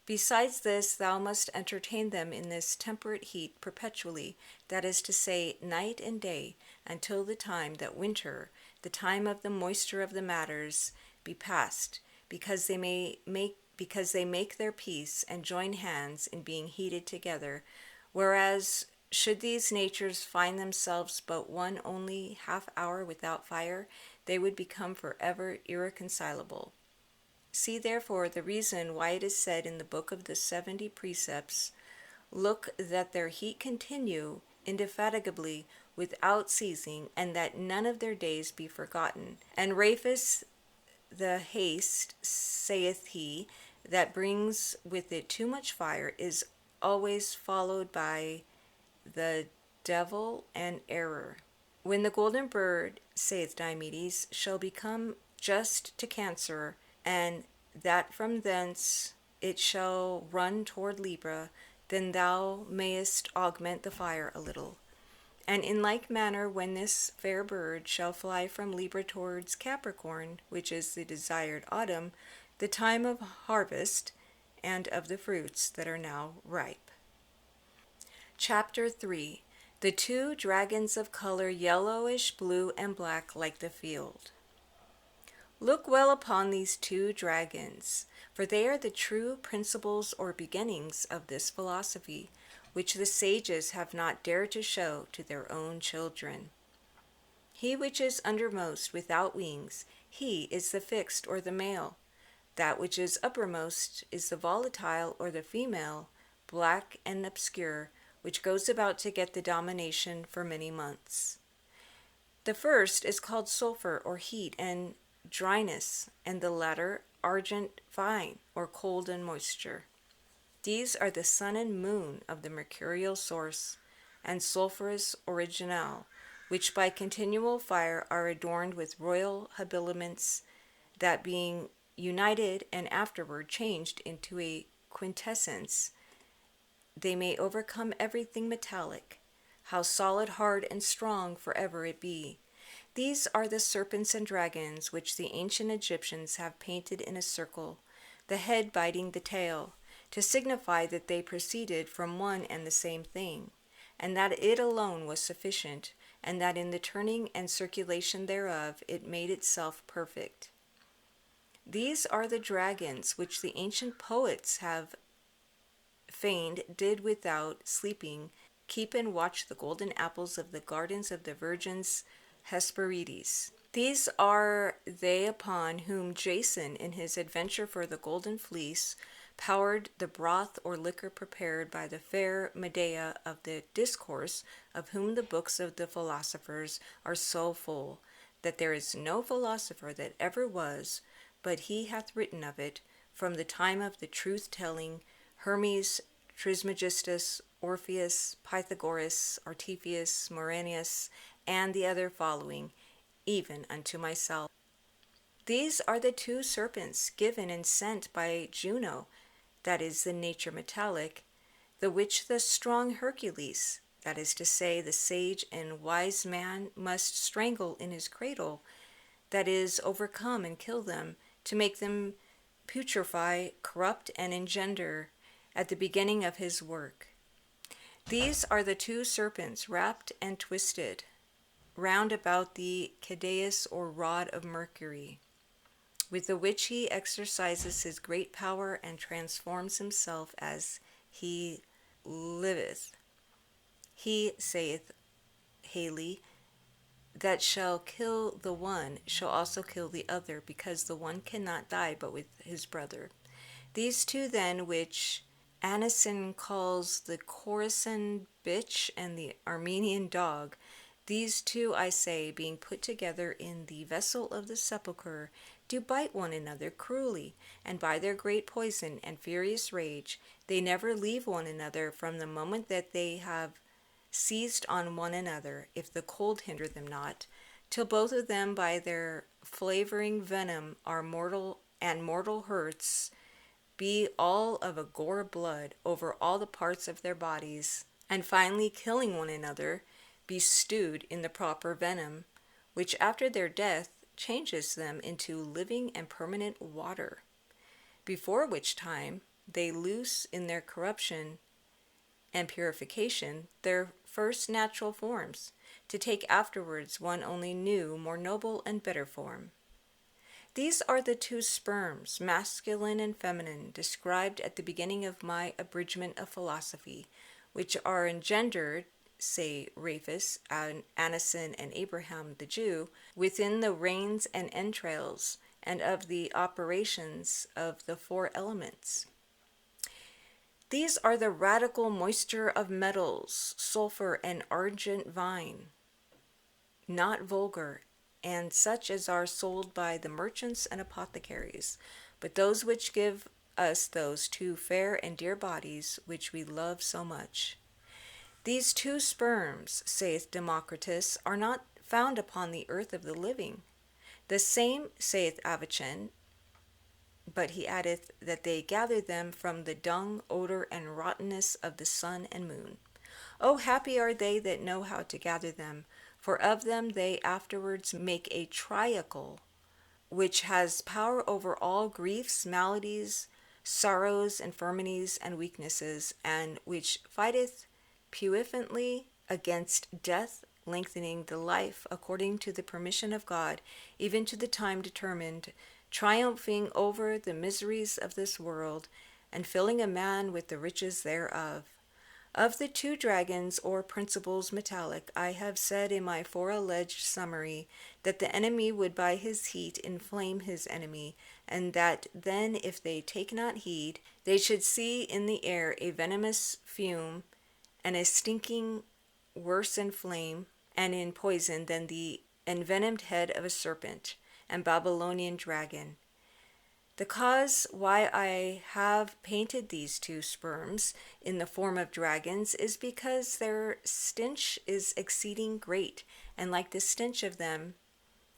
Besides this, thou must entertain them in this temperate heat perpetually, that is to say, night and day, until the time that winter, the time of the moisture of the matters, be past, because they make their peace and join hands in being heated together, whereas should these natures find themselves but one only half hour without fire, they would become forever irreconcilable. See therefore the reason why it is said in the book of the 70 precepts, look that their heat continue indefatigably without ceasing, and that none of their days be forgotten. And Rhaphus the haste, saith he, that brings with it too much fire, is always followed by the devil and error. When the golden bird, saith Diomedes, shall become just to Cancer, and that from thence it shall run toward Libra, then thou mayest augment the fire a little. And in like manner, when this fair bird shall fly from Libra towards Capricorn, which is the desired autumn, the time of harvest, and of the fruits that are now ripe. Chapter 3. The two dragons of color yellowish, blue, and black like the field. Look well upon these two dragons, for they are the true principles or beginnings of this philosophy, which the sages have not dared to show to their own children. He which is undermost without wings, he is the fixed or the male. That which is uppermost is the volatile or the female, black and obscure, which goes about to get the domination for many months. The first is called sulfur or heat and dryness, and the latter argent fine or cold and moisture. These are the sun and moon of the mercurial source, and sulphurous original, which by continual fire are adorned with royal habiliments, that being united and afterward changed into a quintessence, they may overcome everything metallic, how solid, hard, and strong forever it be. These are the serpents and dragons which the ancient Egyptians have painted in a circle, the head biting the tail, to signify that they proceeded from one and the same thing, and that it alone was sufficient, and that in the turning and circulation thereof it made itself perfect. These are the dragons which the ancient poets have feigned did without sleeping keep and watch the golden apples of the gardens of the virgins Hesperides. These are they upon whom Jason, in his adventure for the golden fleece, poured the broth or liquor prepared by the fair Medea of the discourse, of whom the books of the philosophers are so full, that there is no philosopher that ever was, but he hath written of it, from the time of the truth-telling Hermes Trismegistus, Orpheus, Pythagoras, Artephius, Moranius, and the other following, even unto myself. These are the two serpents given and sent by Juno, that is the nature metallic, the which the strong Hercules, that is to say, the sage and wise man, must strangle in his cradle, that is, overcome and kill them, to make them putrefy, corrupt, and engender at the beginning of his work. These are the two serpents wrapped and twisted round about the cadeus or rod of Mercury, with the which he exercises his great power and transforms himself as he liveth. He, saith Halley, that shall kill the one shall also kill the other, because the one cannot die but with his brother. These two then, which Anison calls the Khorasan bitch and the Armenian dog, these two, I say, being put together in the vessel of the sepulchre, do bite one another cruelly, and by their great poison and furious rage, they never leave one another from the moment that they have seized on one another, if the cold hinder them not, till both of them by their flavoring venom are mortal, and mortal hurts be all of a gore of blood over all the parts of their bodies, and finally killing one another, be stewed in the proper venom, which after their death changes them into living and permanent water, before which time they lose in their corruption and purification their first natural forms, to take afterwards one only new, more noble and better form. These are the two sperms, masculine and feminine, described at the beginning of my abridgment of philosophy, which are engendered, say Rhaphus, Anison, and Abraham the Jew, within the reins and entrails, and of the operations of the four elements. These are the radical moisture of metals, sulfur and argent vine, not vulgar, and such as are sold by the merchants and apothecaries, but those which give us those two fair and dear bodies which we love so much. These two sperms, saith Democritus, are not found upon the earth of the living. The same, saith Avicen, but he addeth that they gather them from the dung, odor, and rottenness of the sun and moon. O happy are they that know how to gather them, for of them they afterwards make a triacle, which has power over all griefs, maladies, sorrows, infirmities, and weaknesses, and which fighteth puissantly against death, lengthening the life according to the permission of God, even to the time determined, triumphing over the miseries of this world, and filling a man with the riches thereof. Of the two dragons, or principles metallic, I have said in my fore-alleged summary that the enemy would by his heat inflame his enemy, and that then, if they take not heed, they should see in the air a venomous fume, and a stinking worse in flame and in poison than the envenomed head of a serpent and Babylonian dragon. The cause why I have painted these two sperms in the form of dragons is because their stench is exceeding great, and like the stench of them,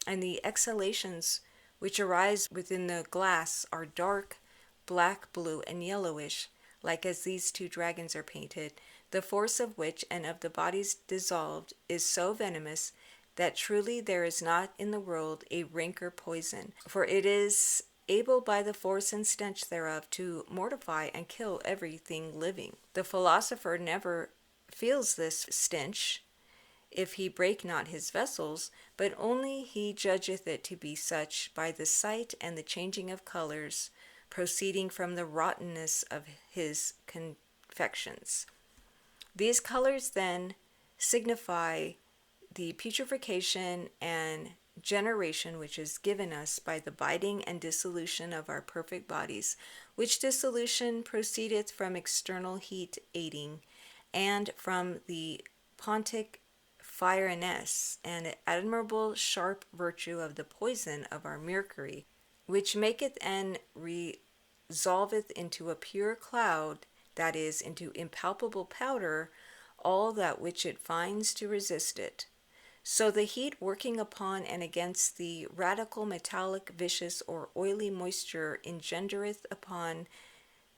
and the exhalations which arise within the glass are dark, black, blue, and yellowish, like as these two dragons are painted, the force of which and of the bodies dissolved is so venomous that truly there is not in the world a ranker poison, for it is able by the force and stench thereof to mortify and kill everything living. The philosopher never feels this stench, if he break not his vessels, but only he judgeth it to be such by the sight and the changing of colors, proceeding from the rottenness of his confections. These colors then signify the putrefaction and generation which is given us by the biting and dissolution of our perfect bodies, which dissolution proceedeth from external heat aiding, and from the pontic fireness and admirable sharp virtue of the poison of our mercury, which maketh and resolveth into a pure cloud, that is, into impalpable powder, all that which it finds to resist it. So the heat working upon and against the radical metallic vicious or oily moisture engendereth upon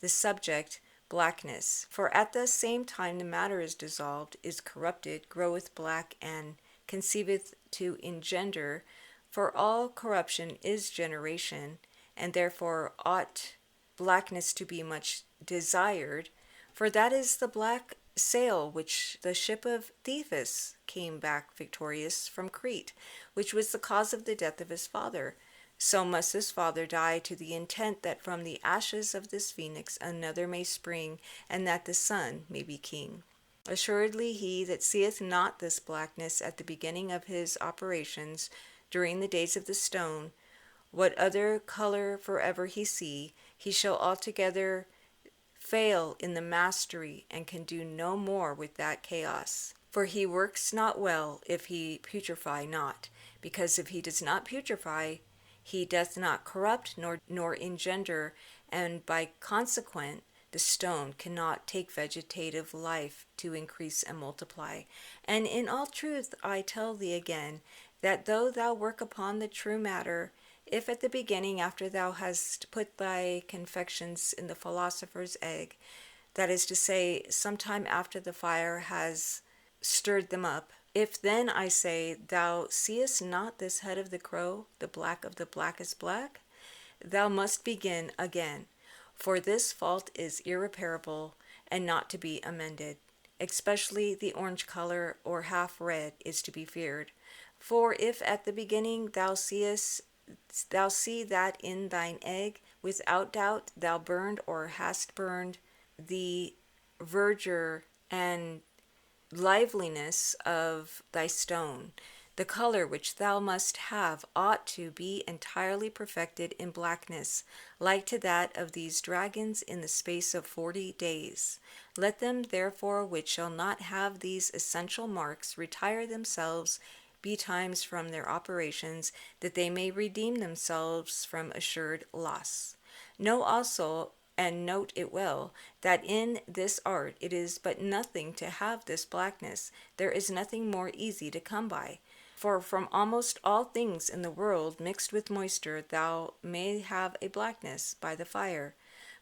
the subject blackness. For at the same time the matter is dissolved, is corrupted, groweth black, and conceiveth to engender, for all corruption is generation, and therefore ought blackness to be much desired, for that is the black sail which the ship of Theseus came back victorious from Crete, which was the cause of the death of his father. So must this father die to the intent that from the ashes of this phoenix another may spring, and that the son may be king. Assuredly he that seeth not this blackness at the beginning of his operations during the days of the stone, what other color forever he see, he shall altogether fail in the mastery, and can do no more with that chaos. For he works not well if he putrefy not, because if he does not putrefy, he doth not corrupt nor engender, and by consequent the stone cannot take vegetative life to increase and multiply. And in all truth I tell thee again, that though thou work upon the true matter, if at the beginning, after thou hast put thy confections in the philosopher's egg, that is to say, sometime after the fire has stirred them up, if then, I say, thou seest not this head of the crow, the black of the blackest black, thou must begin again, for this fault is irreparable and not to be amended. Especially the orange color or half red is to be feared. For if at the beginning thou see that in thine egg, without doubt thou burned or hast burned the verdure and liveliness of thy stone, the color which thou must have ought to be entirely perfected in blackness, like to that of these dragons in the space of 40 days. Let them therefore which shall not have these essential marks retire themselves betimes from their operations, that they may redeem themselves from assured loss. Know also, and note it well, that in this art it is but nothing to have this blackness. There is nothing more easy to come by. For from almost all things in the world mixed with moisture thou may have a blackness by the fire,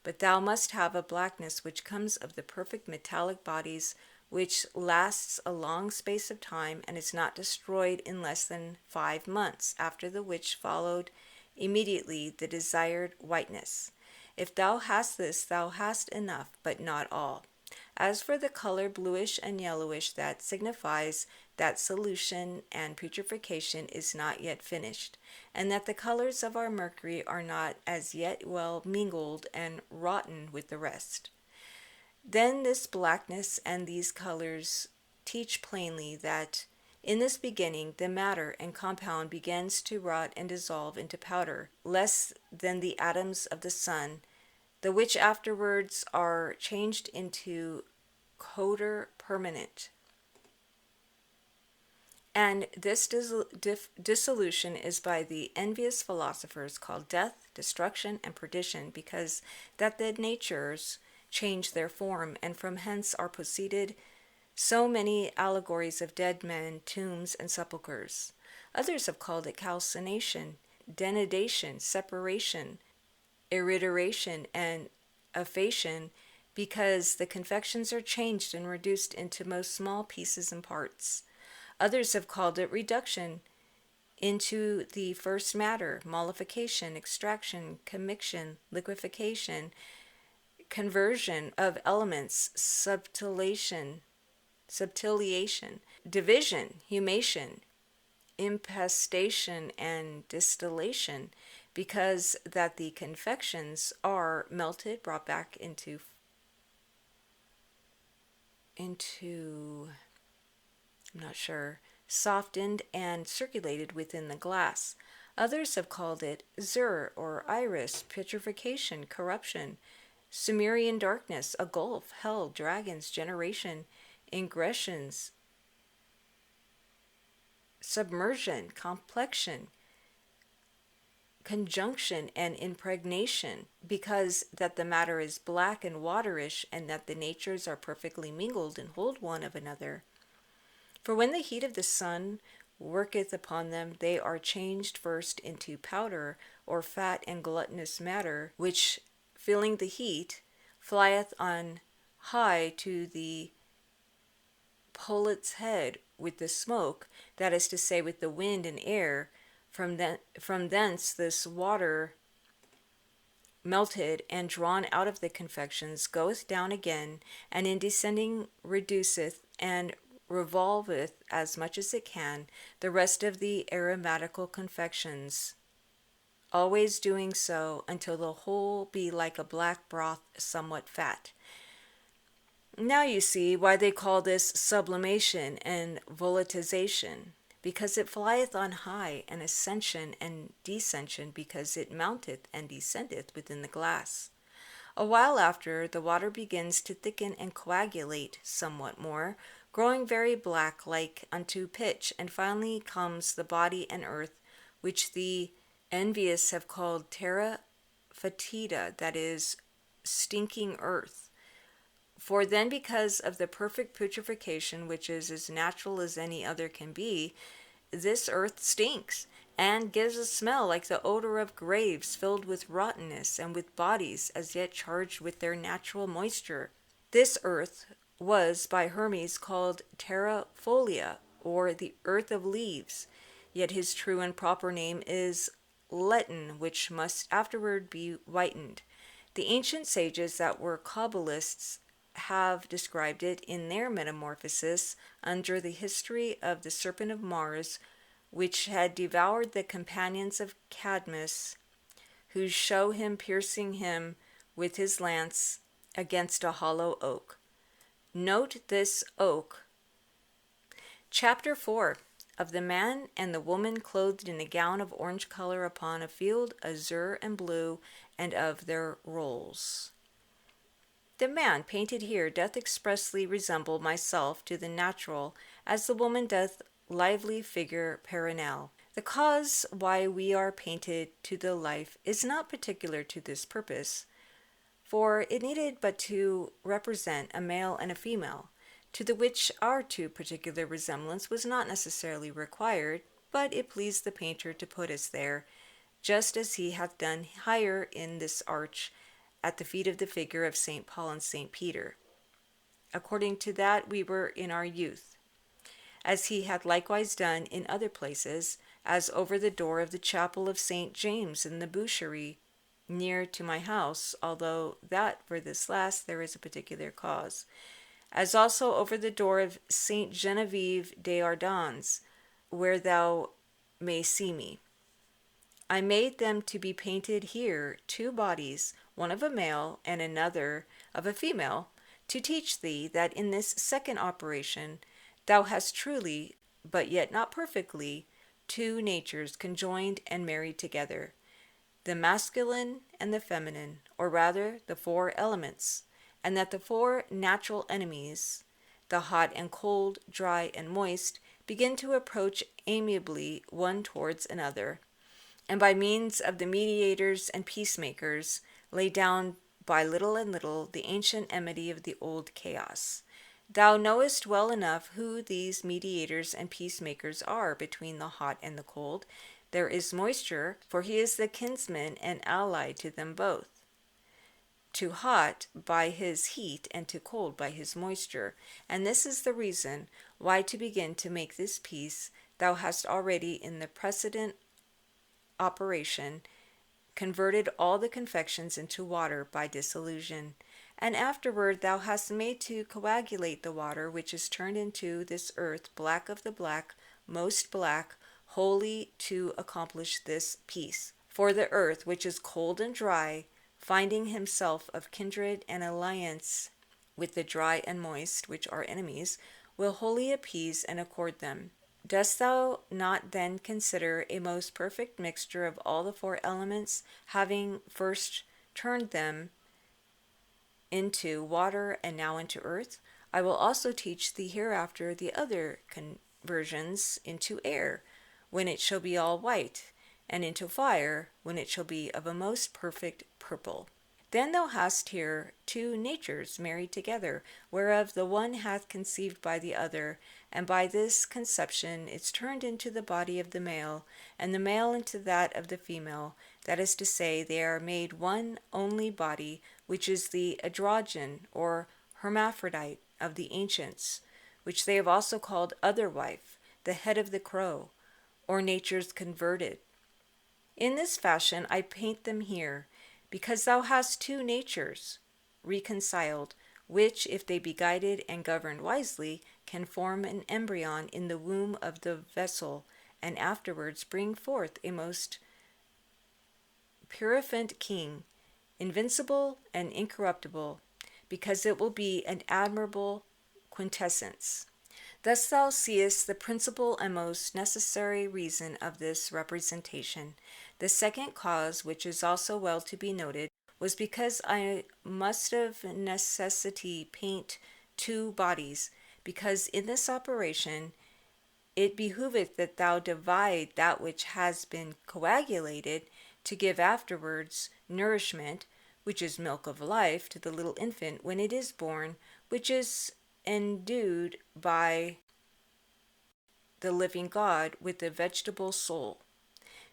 but thou must have a blackness which comes of the perfect metallic bodies, which lasts a long space of time, and is not destroyed in less than 5 months, after the which followed immediately the desired whiteness. If thou hast this, thou hast enough, but not all. As for the color bluish and yellowish, that signifies that solution and putrefaction is not yet finished, and that the colors of our mercury are not as yet well mingled and rotten with the rest. Then this blackness and these colors teach plainly that in this beginning the matter and compound begins to rot and dissolve into powder, less than the atoms of the sun, the which afterwards are changed into coder permanent. And this dissolution is by the envious philosophers called death, destruction, and perdition, because that the natures change their form, and from hence are proceeded so many allegories of dead men, tombs, and sepulchres. Others have called it calcination, denudation, separation, irradiation, and effacement, because the confections are changed and reduced into most small pieces and parts. Others have called it reduction into the first matter, mollification, extraction, commiction, liquefaction, conversion of elements, subtilation, division, humation, impestation, and distillation, because that the confections are melted, brought back into I'm not sure, softened and circulated within the glass. Others have called it zur or iris, putrefaction, corruption, Sumerian darkness, a gulf, hell, dragons, generation, ingressions, submersion, complexion, conjunction, and impregnation, because that the matter is black and waterish, and that the natures are perfectly mingled and hold one of another. For when the heat of the sun worketh upon them, they are changed first into powder, or fat and gluttonous matter, which, feeling the heat, flieth on high to the pullet's head with the smoke, that is to say, with the wind and air. From thence this water, melted and drawn out of the confections, goeth down again, and in descending reduceth and revolveth as much as it can the rest of the aromatical confections, always doing so until the whole be like a black broth, somewhat fat. Now you see why they call this sublimation and volatilization, because it flieth on high, and ascension and descension, because it mounteth and descendeth within the glass. A while after, the water begins to thicken and coagulate somewhat more, growing very black like unto pitch, and finally comes the body and earth, which the envious have called terra fetida, that is, stinking earth. For then, because of the perfect putrefaction, which is as natural as any other can be, this earth stinks, and gives a smell like the odor of graves filled with rottenness, and with bodies as yet charged with their natural moisture. This earth was by Hermes called terra folia, or the earth of leaves, yet his true and proper name is Latin, which must afterward be whitened. The ancient sages that were Kabbalists have described it in their metamorphosis under the history of the serpent of Mars, which had devoured the companions of Cadmus, who show him piercing him with his lance against a hollow oak. Note this oak. Chapter 4. Of the man and the woman clothed in a gown of orange color upon a field azure and blue, and of their roles. The man painted here doth expressly resemble myself to the natural, as the woman doth lively figure perenelle. The cause why we are painted to the life is not particular to this purpose, for it needed but to represent a male and a female, to the which our too particular resemblance was not necessarily required, but it pleased the painter to put us there, just as he hath done higher in this arch at the feet of the figure of St. Paul and St. Peter. According to that we were in our youth, as he hath likewise done in other places, as over the door of the chapel of St. James in the Boucherie, near to my house, although that for this last there is a particular cause, as also over the door of St. Genevieve des Ardens, where thou may see me. I made them to be painted here 2 bodies, one of a male and another of a female, to teach thee that in this second operation thou hast truly, but yet not perfectly, 2 natures conjoined and married together, the masculine and the feminine, or rather the 4 elements, and that the 4 natural enemies, the hot and cold, dry and moist, begin to approach amiably one towards another, and by means of the mediators and peacemakers lay down by little and little the ancient enmity of the old chaos. Thou knowest well enough who these mediators and peacemakers are between the hot and the cold. There is moisture, for he is the kinsman and ally to them both. To hot by his heat, and to cold by his moisture. And this is the reason why, to begin to make this peace, thou hast already in the precedent operation converted all the confections into water by dissolution, and afterward thou hast made to coagulate the water, which is turned into this earth, black of the black, most black, wholly to accomplish this peace. For the earth, which is cold and dry, finding himself of kindred and alliance with the dry and moist, which are enemies, will wholly appease and accord them. Dost thou not then consider a most perfect mixture of all the 4 elements, having first turned them into water and now into earth? I will also teach thee hereafter the other conversions into air, when it shall be all white, and into fire, when it shall be of a most perfect purple. Then thou hast here 2 natures married together, whereof the one hath conceived by the other, and by this conception it's turned into the body of the male, and the male into that of the female. That is to say, they are made one only body, which is the androgen or hermaphrodite of the ancients, which they have also called other wife, the head of the crow, or natures converted. In this fashion I paint them here, because thou hast 2 natures reconciled, which, if they be guided and governed wisely, can form an embryon in the womb of the vessel, and afterwards bring forth a most purificant king, invincible and incorruptible, because it will be an admirable quintessence. Thus thou seest the principal and most necessary reason of this representation. The second cause, which is also well to be noted, was because I must of necessity paint 2 bodies, because in this operation it behoveth that thou divide that which has been coagulated, to give afterwards nourishment, which is milk of life, to the little infant when it is born, which is endued by the living God with the vegetable soul.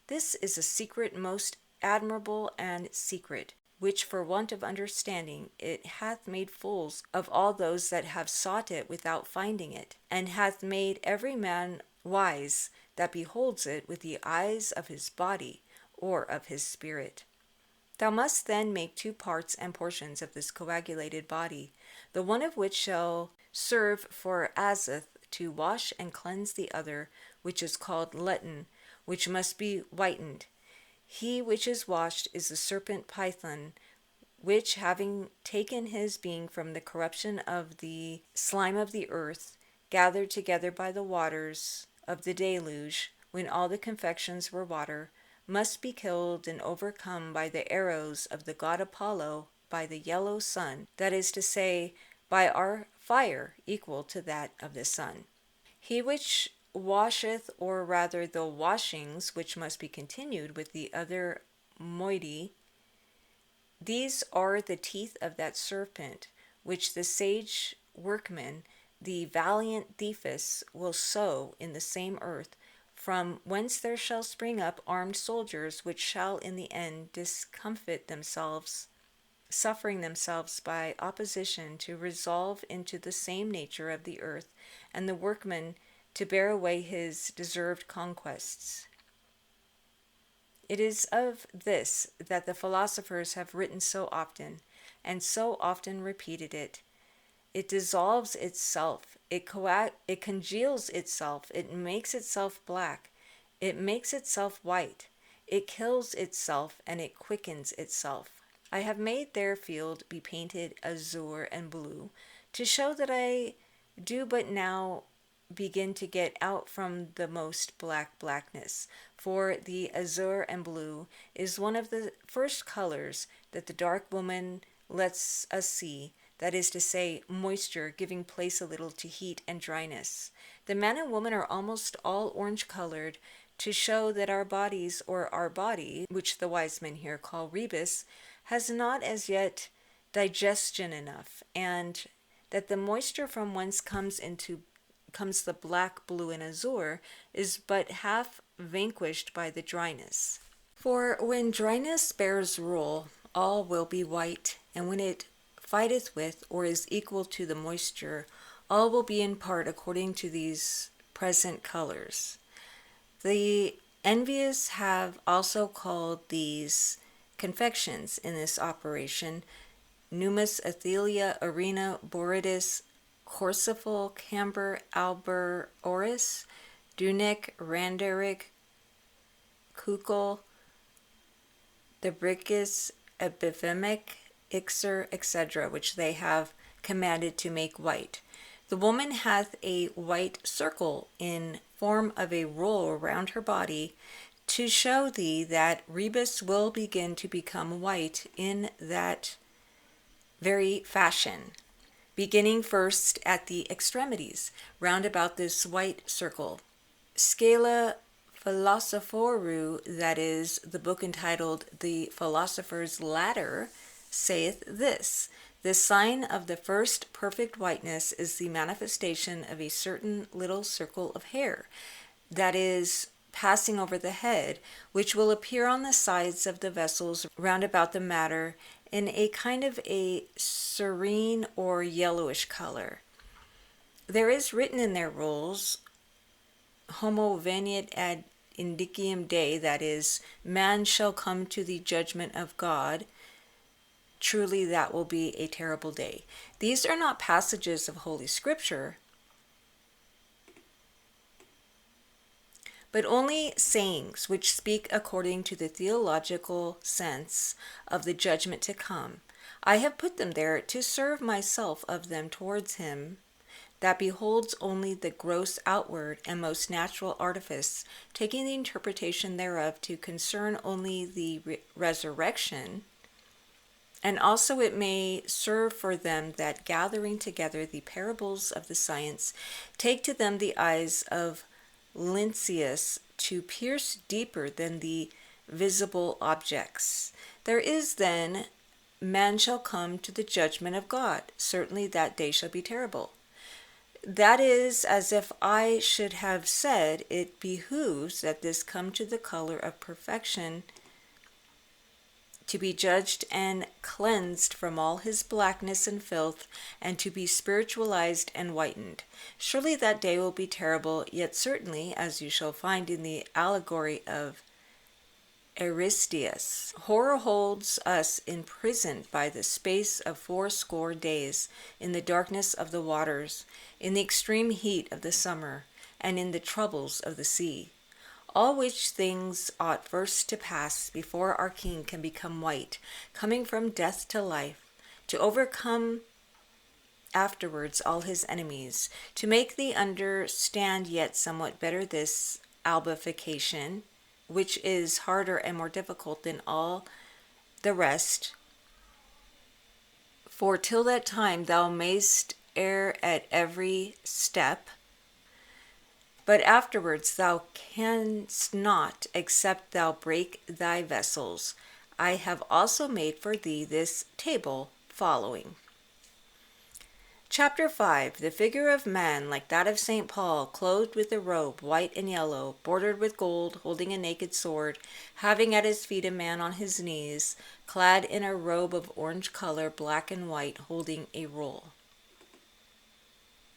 This is a secret most admirable and secret, which for want of understanding it hath made fools of all those that have sought it without finding it, and hath made every man wise that beholds it with the eyes of his body or of his spirit. Thou must then make 2 parts and portions of this coagulated body, the one of which shall serve for azeth to wash and cleanse the other, which is called letten, which must be whitened. He which is washed is the serpent Python, which, having taken his being from the corruption of the slime of the earth, gathered together by the waters of the deluge, when all the confections were water, must be killed and overcome by the arrows of the god Apollo, by the yellow sun, that is to say, by our fire equal to that of the sun. He which washeth, or rather the washings, which must be continued with the other moiety, these are the teeth of that serpent, which the sage workman, the valiant Theseus, will sow in the same earth, from whence there shall spring up armed soldiers, which shall in the end discomfit themselves, suffering themselves by opposition to resolve into the same nature of the earth, and the workman to bear away his deserved conquests. It is of this that the philosophers have written so often, and so often repeated it. It dissolves itself, it congeals itself, it makes itself black, it makes itself white, it kills itself, and it quickens itself. I have made their field be painted azure and blue, to show that I do but now begin to get out from the most blackness, for the azure and blue is one of the first colors that the dark woman lets us see, that is to say, moisture giving place a little to heat and dryness. The man and woman are almost all orange-colored, to show that our bodies, or our body, which the wise men here call rebus, has not as yet digestion enough, and that the moisture from whence comes the black, blue, and azure is but half vanquished by the dryness. For when dryness bears rule, all will be white, and when it fighteth with, or is equal to the moisture, all will be in part according to these present colors. The envious have also called these confections in this operation Numus, Athelia, Arena, Boridus, Corsical, Camber, Alber, Oris, Dunic, Randeric, Kukul, the Bricus, Epithemic, Ixer, etc., which they have commanded to make white. The woman hath a white circle in form of a roll around her body, to show thee that rebus will begin to become white in that very fashion, beginning first at the extremities, round about this white circle. Scala Philosophoru, that is, the book entitled The Philosopher's Ladder, saith this: the sign of the first perfect whiteness is the manifestation of a certain little circle of hair, that is, passing over the head, which will appear on the sides of the vessels round about the matter in a kind of a serene or yellowish color. There is written in their rules, Homo veniet ad indicium Dei, that is, man shall come to the judgment of God. Truly that will be a terrible day. These are not passages of Holy Scripture, but only sayings which speak according to the theological sense of the judgment to come. I have put them there to serve myself of them towards him that beholds only the gross outward and most natural artifice, taking the interpretation thereof to concern only the resurrection. And also it may serve for them that, gathering together the parables of the science, take to them the eyes of Lynceus to pierce deeper than the visible objects. There is then, man shall come to the judgment of God. Certainly that day shall be terrible. That is as if I should have said, it behooves that this come to the color of perfection, to be judged and cleansed from all his blackness and filth, and to be spiritualized and whitened. Surely that day will be terrible, yet certainly, as you shall find in the allegory of Aristeus, horror holds us imprisoned by the space of 80 days in the darkness of the waters, in the extreme heat of the summer, and in the troubles of the sea. All which things ought first to pass before our King can become white, coming from death to life, to overcome afterwards all his enemies, to make thee understand yet somewhat better this albification, which is harder and more difficult than all the rest. For till that time thou mayst err at every step, But afterwards thou canst not, except thou break thy vessels. I have also made for thee this table following. Chapter 5. The figure of man, like that of St. Paul, clothed with a robe, white and yellow, bordered with gold, holding a naked sword, having at his feet a man on his knees, clad in a robe of orange color, black and white, holding a roll.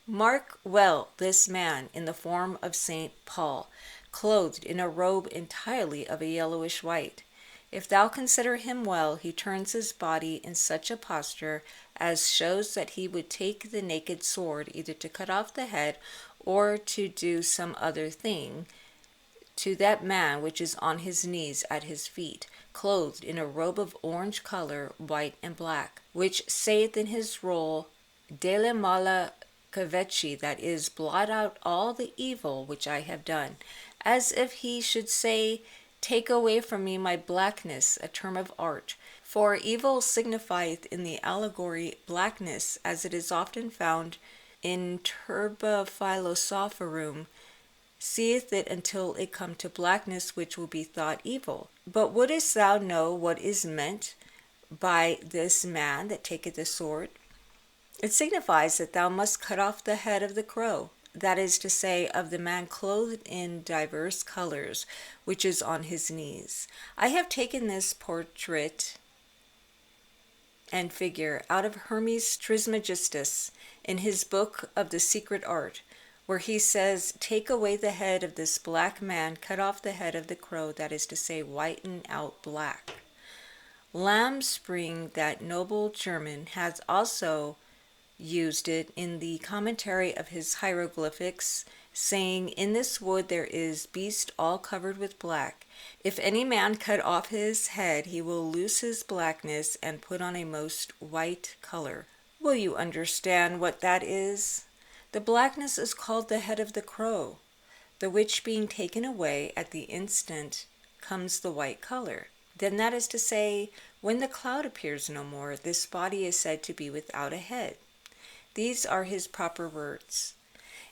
Mark well this man in the form of St. Paul, clothed in a robe entirely of a yellowish white. If thou consider him well, he turns his body in such a posture as shows that he would take the naked sword either to cut off the head or to do some other thing to that man which is on his knees at his feet, clothed in a robe of orange color, white and black, which saith in his roll, Dele mala caveci, that is, blot out all the evil which I have done, as if he should say, take away from me my blackness, a term of art. For evil signifieth in the allegory blackness, as it is often found in turba philosophorum, seeth it until it come to blackness, which will be thought evil. But wouldest thou know what is meant by this man that taketh the sword? It signifies that thou must cut off the head of the crow, that is to say, of the man clothed in diverse colors, which is on his knees. I have taken this portrait and figure out of Hermes Trismegistus in his book of the Secret Art, where he says, take away the head of this black man, cut off the head of the crow, that is to say, whiten out black. Lamspring, that noble German, has also used it in the commentary of his Hieroglyphics, saying, in this wood there is beast all covered with black. If any man cut off his head, he will lose his blackness and put on a most white color. Will you understand what that is? The blackness is called the head of the crow, the which being taken away at the instant comes the white color. Then that is to say, when the cloud appears no more, this body is said to be without a head. These are his proper words.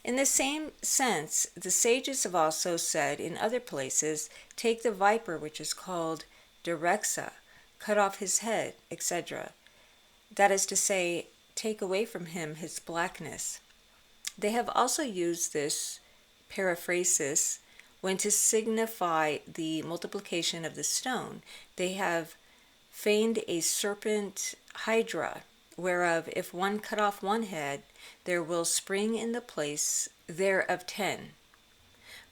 In the same sense, the sages have also said in other places, take the viper which is called Direxa, cut off his head, etc. That is to say, take away from him his blackness. They have also used this periphrasis when to signify the multiplication of the stone. They have feigned a serpent hydra, whereof if one cut off one head, there will spring in the place thereof 10.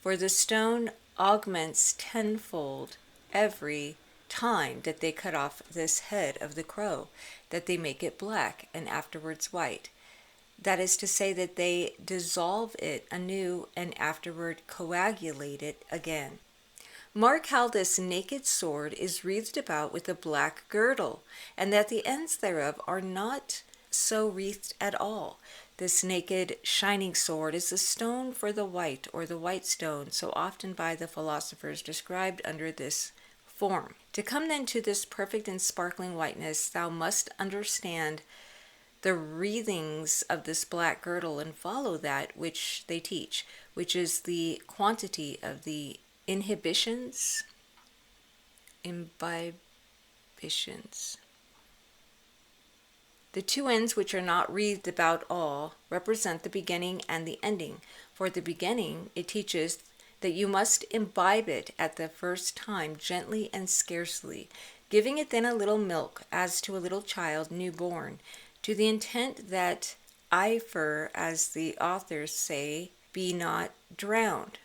For the stone augments tenfold every time that they cut off this head of the crow, that they make it black and afterwards white. That is to say, that they dissolve it anew and afterward coagulate it again. Mark how this naked sword is wreathed about with a black girdle, and that the ends thereof are not so wreathed at all. This naked, shining sword is the stone for the white, or the white stone, so often by the philosophers described under this form. To come then to this perfect and sparkling whiteness, thou must understand the wreathings of this black girdle and follow that which they teach, which is the quantity of the imbibitions. The two ends which are not wreathed about all represent the beginning and the ending. For the beginning, it teaches that you must imbibe it at the first time gently and scarcely, giving it then a little milk, as to a little child newborn, to the intent that ifer, as the authors say, be not drowned.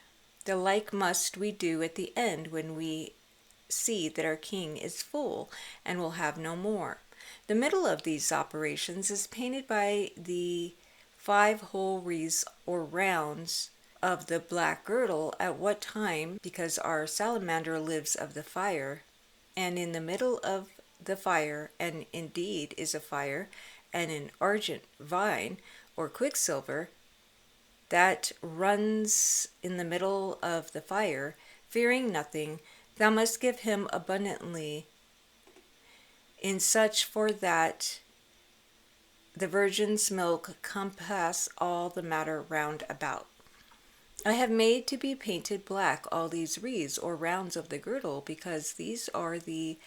The like must we do at the end, when we see that our king is full and will have no more. The middle of these operations is painted by the 5 whole wreaths or rounds of the black girdle, at what time, because our salamander lives of the fire, and in the middle of the fire, and indeed is a fire, and an argent vine, or quicksilver, that runs in the middle of the fire, fearing nothing, thou must give him abundantly in such for that the virgin's milk compass all the matter round about. I have made to be painted black all these wreaths or rounds of the girdle, because these are the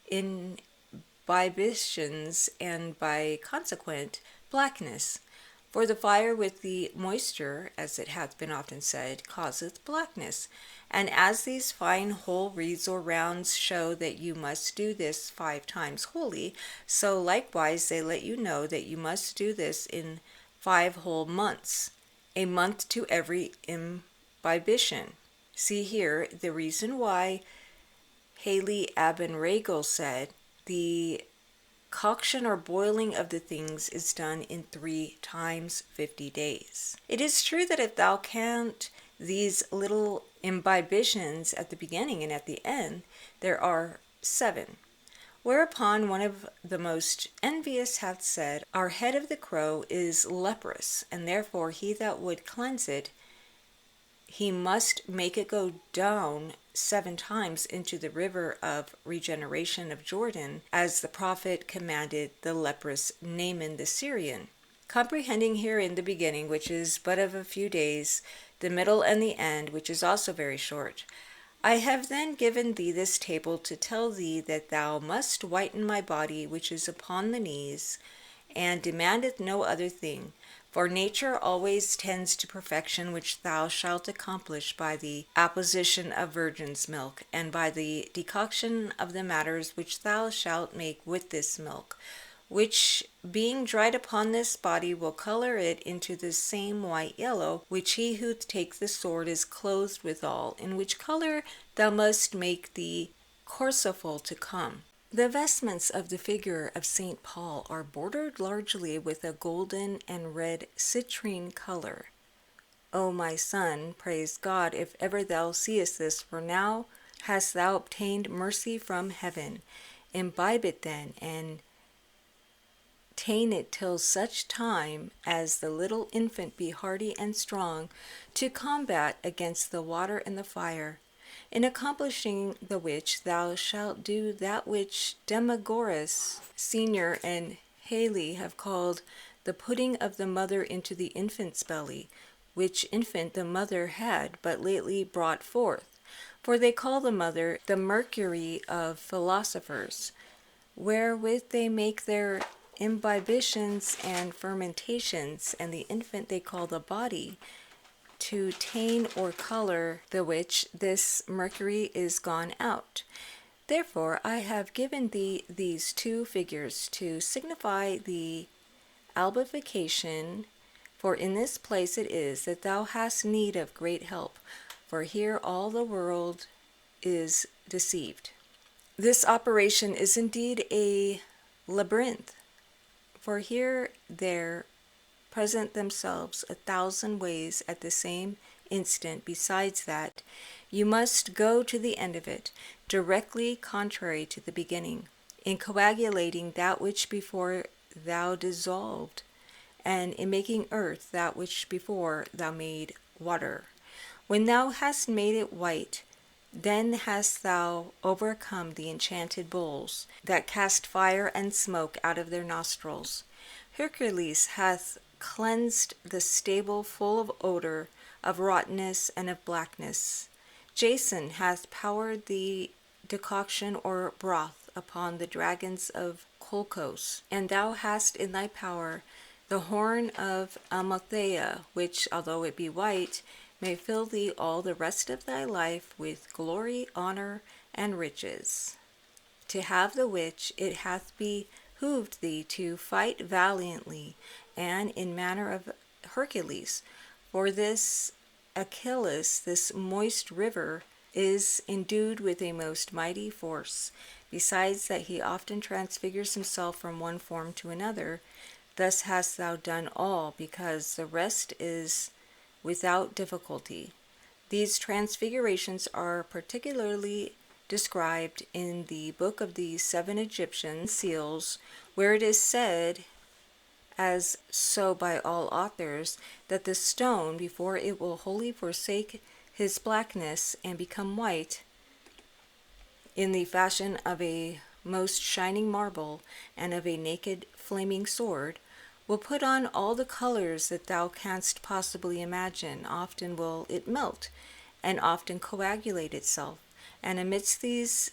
imbibitions, and by consequent blackness. For the fire with the moisture, as it hath been often said, causeth blackness. And as these fine whole wreaths or rounds show that you must do this 5 times wholly, so likewise they let you know that you must do this in 5 whole months, a month to every imbibition. See here the reason why Haley Abenragel said, the coction or boiling of the things is done in 3 times 50 days. It is true that if thou count these little imbibitions at the beginning and at the end, there are 7. Whereupon one of the most envious hath said, our head of the crow is leprous, and therefore he that would cleanse it, he must make it go down 7 times into the river of regeneration of Jordan, as the prophet commanded the leprous Naaman the Syrian. Comprehending herein the beginning, which is but of a few days, the middle and the end, which is also very short, I have then given thee this table to tell thee that thou must whiten my body which is upon the knees, and demandeth no other thing. For nature always tends to perfection, which thou shalt accomplish by the apposition of virgin's milk, and by the decoction of the matters which thou shalt make with this milk, which being dried upon this body will color it into the same white yellow, which he who takes the sword is clothed withal, in which color thou must make the corsaful to come. The vestments of the figure of St. Paul are bordered largely with a golden and red citrine color. O my son, praise God, if ever thou seest this, for now hast thou obtained mercy from heaven. Imbibe it then, and tain it till such time as the little infant be hardy and strong to combat against the water and the fire. In accomplishing the which thou shalt do that which Demagoras Senior and Haley have called the putting of the mother into the infant's belly, which infant the mother had but lately brought forth. For they call the mother the mercury of philosophers, wherewith they make their imbibitions and fermentations, and the infant they call the body, to tain or color the which this mercury is gone out. Therefore I have given thee these 2 figures to signify the albification, for in this place it is that thou hast need of great help, for here all the world is deceived. This operation is indeed a labyrinth, for here there present themselves 1,000 ways at the same instant. Besides that, you must go to the end of it, directly contrary to the beginning, in coagulating that which before thou dissolved, and in making earth that which before thou made water. When thou hast made it white, then hast thou overcome the enchanted bulls, that cast fire and smoke out of their nostrils. Hercules hath cleansed the stable full of odor, of rottenness, and of blackness. Jason hath poured the decoction or broth upon the dragons of Colchos, and thou hast in thy power the horn of Amalthea, which, although it be white, may fill thee all the rest of thy life with glory, honor, and riches. To have the which it hath behooved thee to fight valiantly, and in manner of Hercules. For this Achilles, this moist river, is endued with a most mighty force, besides that he often transfigures himself from one form to another. Thus hast thou done all, because the rest is without difficulty. These transfigurations are particularly described in the book of the 7 Egyptian seals, where it is said, as so by all authors, that the stone, before it will wholly forsake his blackness and become white, in the fashion of a most shining marble and of a naked flaming sword, will put on all the colors that thou canst possibly imagine. Often will it melt, and often coagulate itself. And amidst these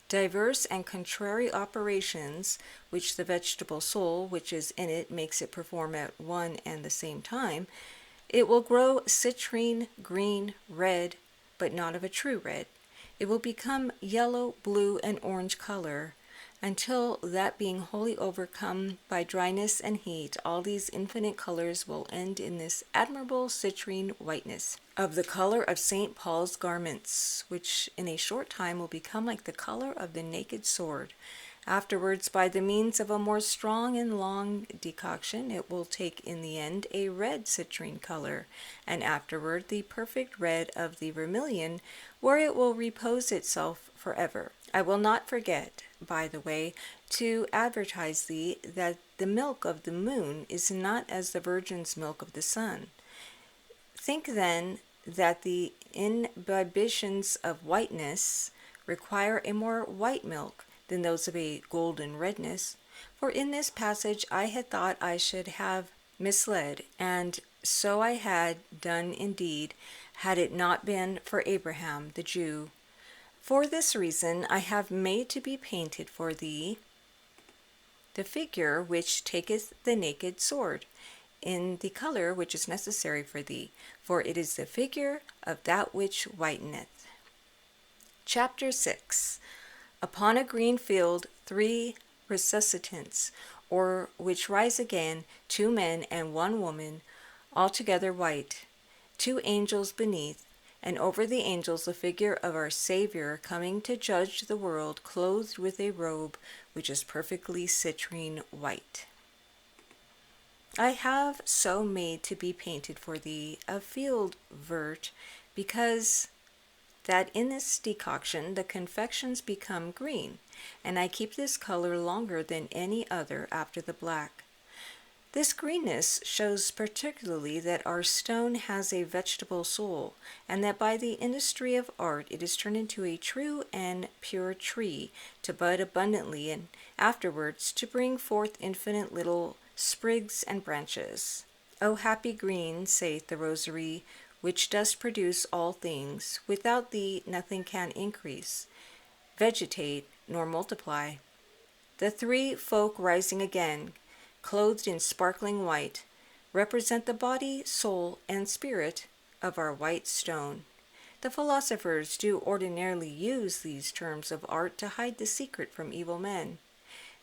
diverse and contrary operations, which the vegetable soul which is in it makes it perform at one and the same time, it will grow citrine, green, red, but not of a true red. It will become yellow, blue, and orange color, until that being wholly overcome by dryness and heat, all these infinite colors will end in this admirable citrine whiteness, of the color of St. Paul's garments, which in a short time will become like the color of the naked sword. Afterwards, by the means of a more strong and long decoction, it will take in the end a red citrine color, and afterward the perfect red of the vermilion, where it will repose itself forever. I will not forget, by the way, to advertise thee that the milk of the moon is not as the virgin's milk of the sun. Think then that the imbibitions of whiteness require a more white milk than those of a golden redness. For in this passage I had thought I should have misled, and so I had done indeed, had it not been for Abraham the Jew. For this reason I have made to be painted for thee the figure which taketh the naked sword, in the color which is necessary for thee, for it is the figure of that which whiteneth. Chapter 6. Upon a green field 3 resuscitants, or which rise again, 2 men and 1 woman, altogether white, 2 angels beneath, and over the angels the figure of our Saviour coming to judge the world, clothed with a robe which is perfectly citrine white. I have so made to be painted for thee a field vert, because that in this decoction the confections become green, and I keep this color longer than any other after the black. This greenness shows particularly that our stone has a vegetable soul, and that by the industry of art it is turned into a true and pure tree, to bud abundantly, and afterwards to bring forth infinite little sprigs and branches. O happy green, saith the Rosary, which dost produce all things. Without thee nothing can increase, vegetate, nor multiply. The 3 folk rising again, clothed in sparkling white, represent the body, soul, and spirit of our white stone. The philosophers do ordinarily use these terms of art to hide the secret from evil men.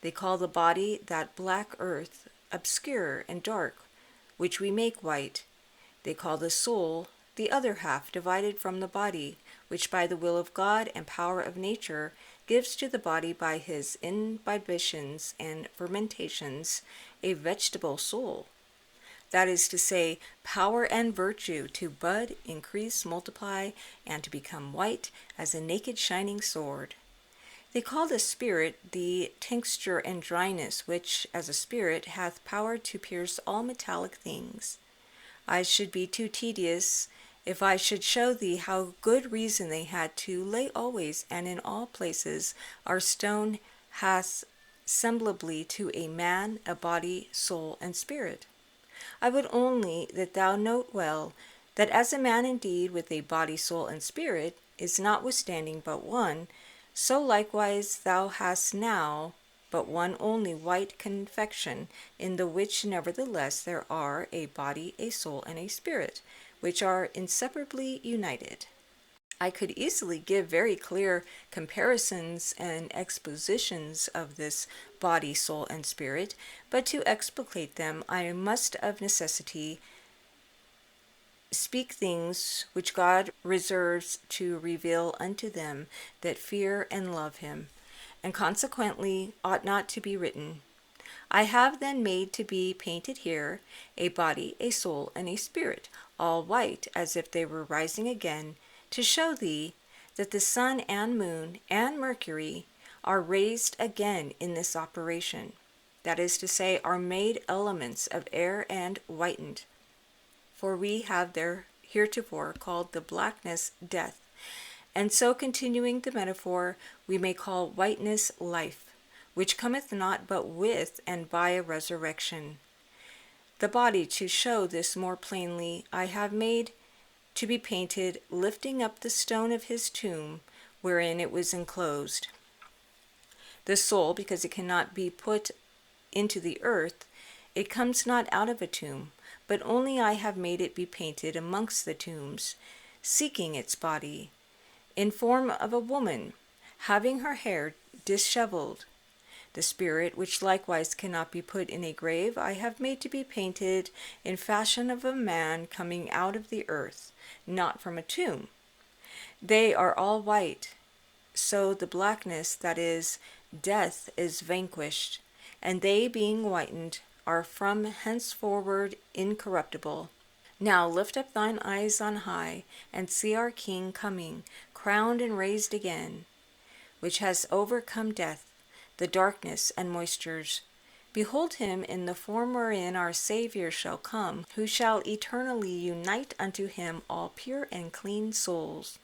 They call the body that black earth, obscure and dark, which we make white. They call the soul the other half divided from the body, which by the will of God and power of nature gives to the body by his imbibitions and fermentations a vegetable soul, that is to say, power and virtue to bud, increase, multiply, and to become white as a naked shining sword. They call the spirit the tincture and dryness, which, as a spirit, hath power to pierce all metallic things. I should be too tedious if I should show thee how good reason they had to lay always and in all places our stone hath semblably to a man, a body, soul, and spirit. I would only that thou note well, that as a man indeed with a body, soul, and spirit is notwithstanding but one, so likewise thou hast now but one only white confection, in the which nevertheless there are a body, a soul, and a spirit, which are inseparably united. I could easily give very clear comparisons and expositions of this body, soul, and spirit, but to explicate them I must of necessity speak things which God reserves to reveal unto them that fear and love him, and consequently ought not to be written. I have then made to be painted here a body, a soul, and a spirit, all white, as if they were rising again, to show thee that the sun and moon and Mercury are raised again in this operation, that is to say, are made elements of air and whitened. For we have there heretofore called the blackness death, and so continuing the metaphor, we may call whiteness life, which cometh not but with and by a resurrection. The body, to show this more plainly, I have made to be painted, lifting up the stone of his tomb, wherein it was enclosed. The soul, because it cannot be put into the earth, it comes not out of a tomb, but only I have made it be painted amongst the tombs, seeking its body, in form of a woman, having her hair dishevelled. The spirit, which likewise cannot be put in a grave, I have made to be painted in fashion of a man coming out of the earth, not from a tomb. They are all white, so the blackness, that is, death, is vanquished, and they being whitened are from henceforward incorruptible. Now lift up thine eyes on high, and see our King coming, crowned and raised again, which has overcome death, the darkness and moistures. Behold him in the form wherein our Saviour shall come, who shall eternally unite unto him all pure and clean souls,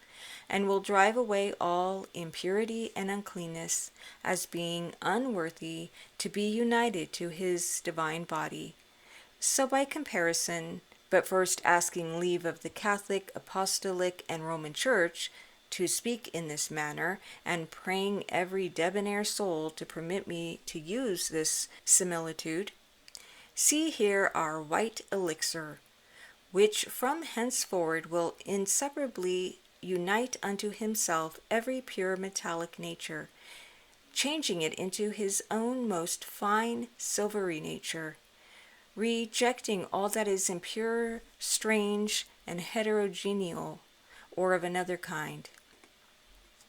and will drive away all impurity and uncleanness, as being unworthy to be united to his divine body. So by comparison, but first asking leave of the Catholic, Apostolic, and Roman Church to speak in this manner, and praying every debonair soul to permit me to use this similitude, see here our white elixir, which from henceforward will inseparably unite unto himself every pure metallic nature, changing it into his own most fine silvery nature, rejecting all that is impure, strange, and heterogeneal, or of another kind.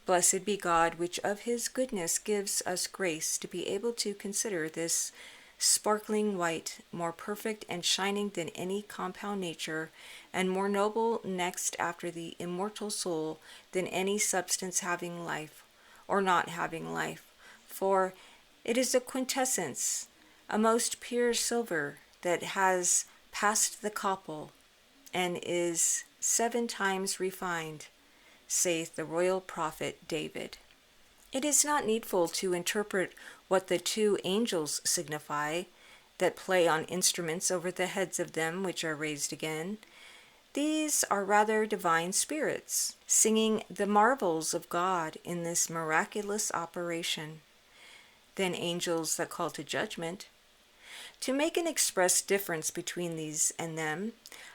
Blessed be God, which of his goodness gives us grace to be able to consider this sparkling white, more perfect and shining than any compound nature, and more noble next after the immortal soul than any substance having life, or not having life, for it is a quintessence, a most pure silver, that has passed the copel, and is 7 times refined, saith the royal prophet David. It is not needful to interpret what the 2 angels signify, that play on instruments over the heads of them which are raised again. These are rather divine spirits, singing the marvels of God in this miraculous operation, than angels that call to judgment. To make an express difference between these and them,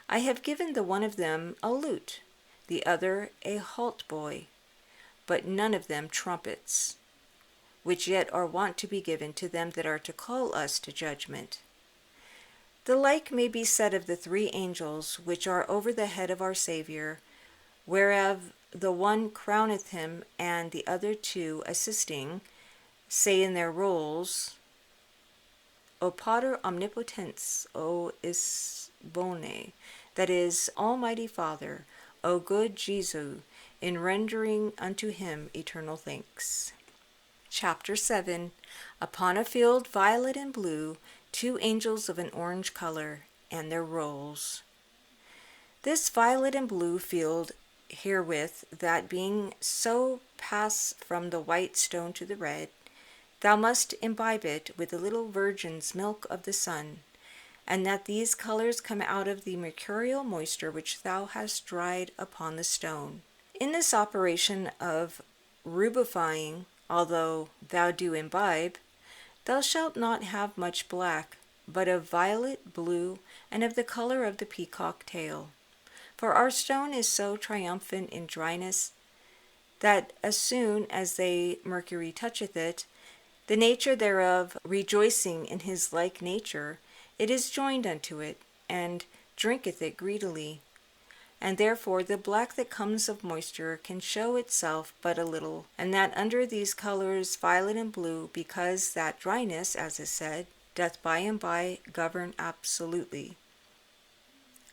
I have given the one of them a lute, the other a hautboy, but none of them trumpets, which yet are wont to be given to them that are to call us to judgment. The like may be said of the 3 angels which are over the head of our Saviour, whereof the one crowneth him, and the other 2 assisting, say in their rolls, O Pater omnipotens, O is bone, that is, Almighty Father, O good Jesu, in rendering unto him eternal thanks. Chapter 7. Upon a field violet and blue, 2 angels of an orange color, and their rolls. This violet and blue field herewith, that being so pass from the white stone to the red, thou must imbibe it with the little virgin's milk of the sun, and that these colors come out of the mercurial moisture which thou hast dried upon the stone. In this operation of rubifying, although thou do imbibe, thou shalt not have much black, but of violet, blue, and of the color of the peacock tail. For our stone is so triumphant in dryness, that as soon as the mercury toucheth it, the nature thereof rejoicing in his like nature, it is joined unto it, and drinketh it greedily. And therefore the black that comes of moisture can show itself but a little, and that under these colors violet and blue, because that dryness, as is said, doth by and by govern absolutely.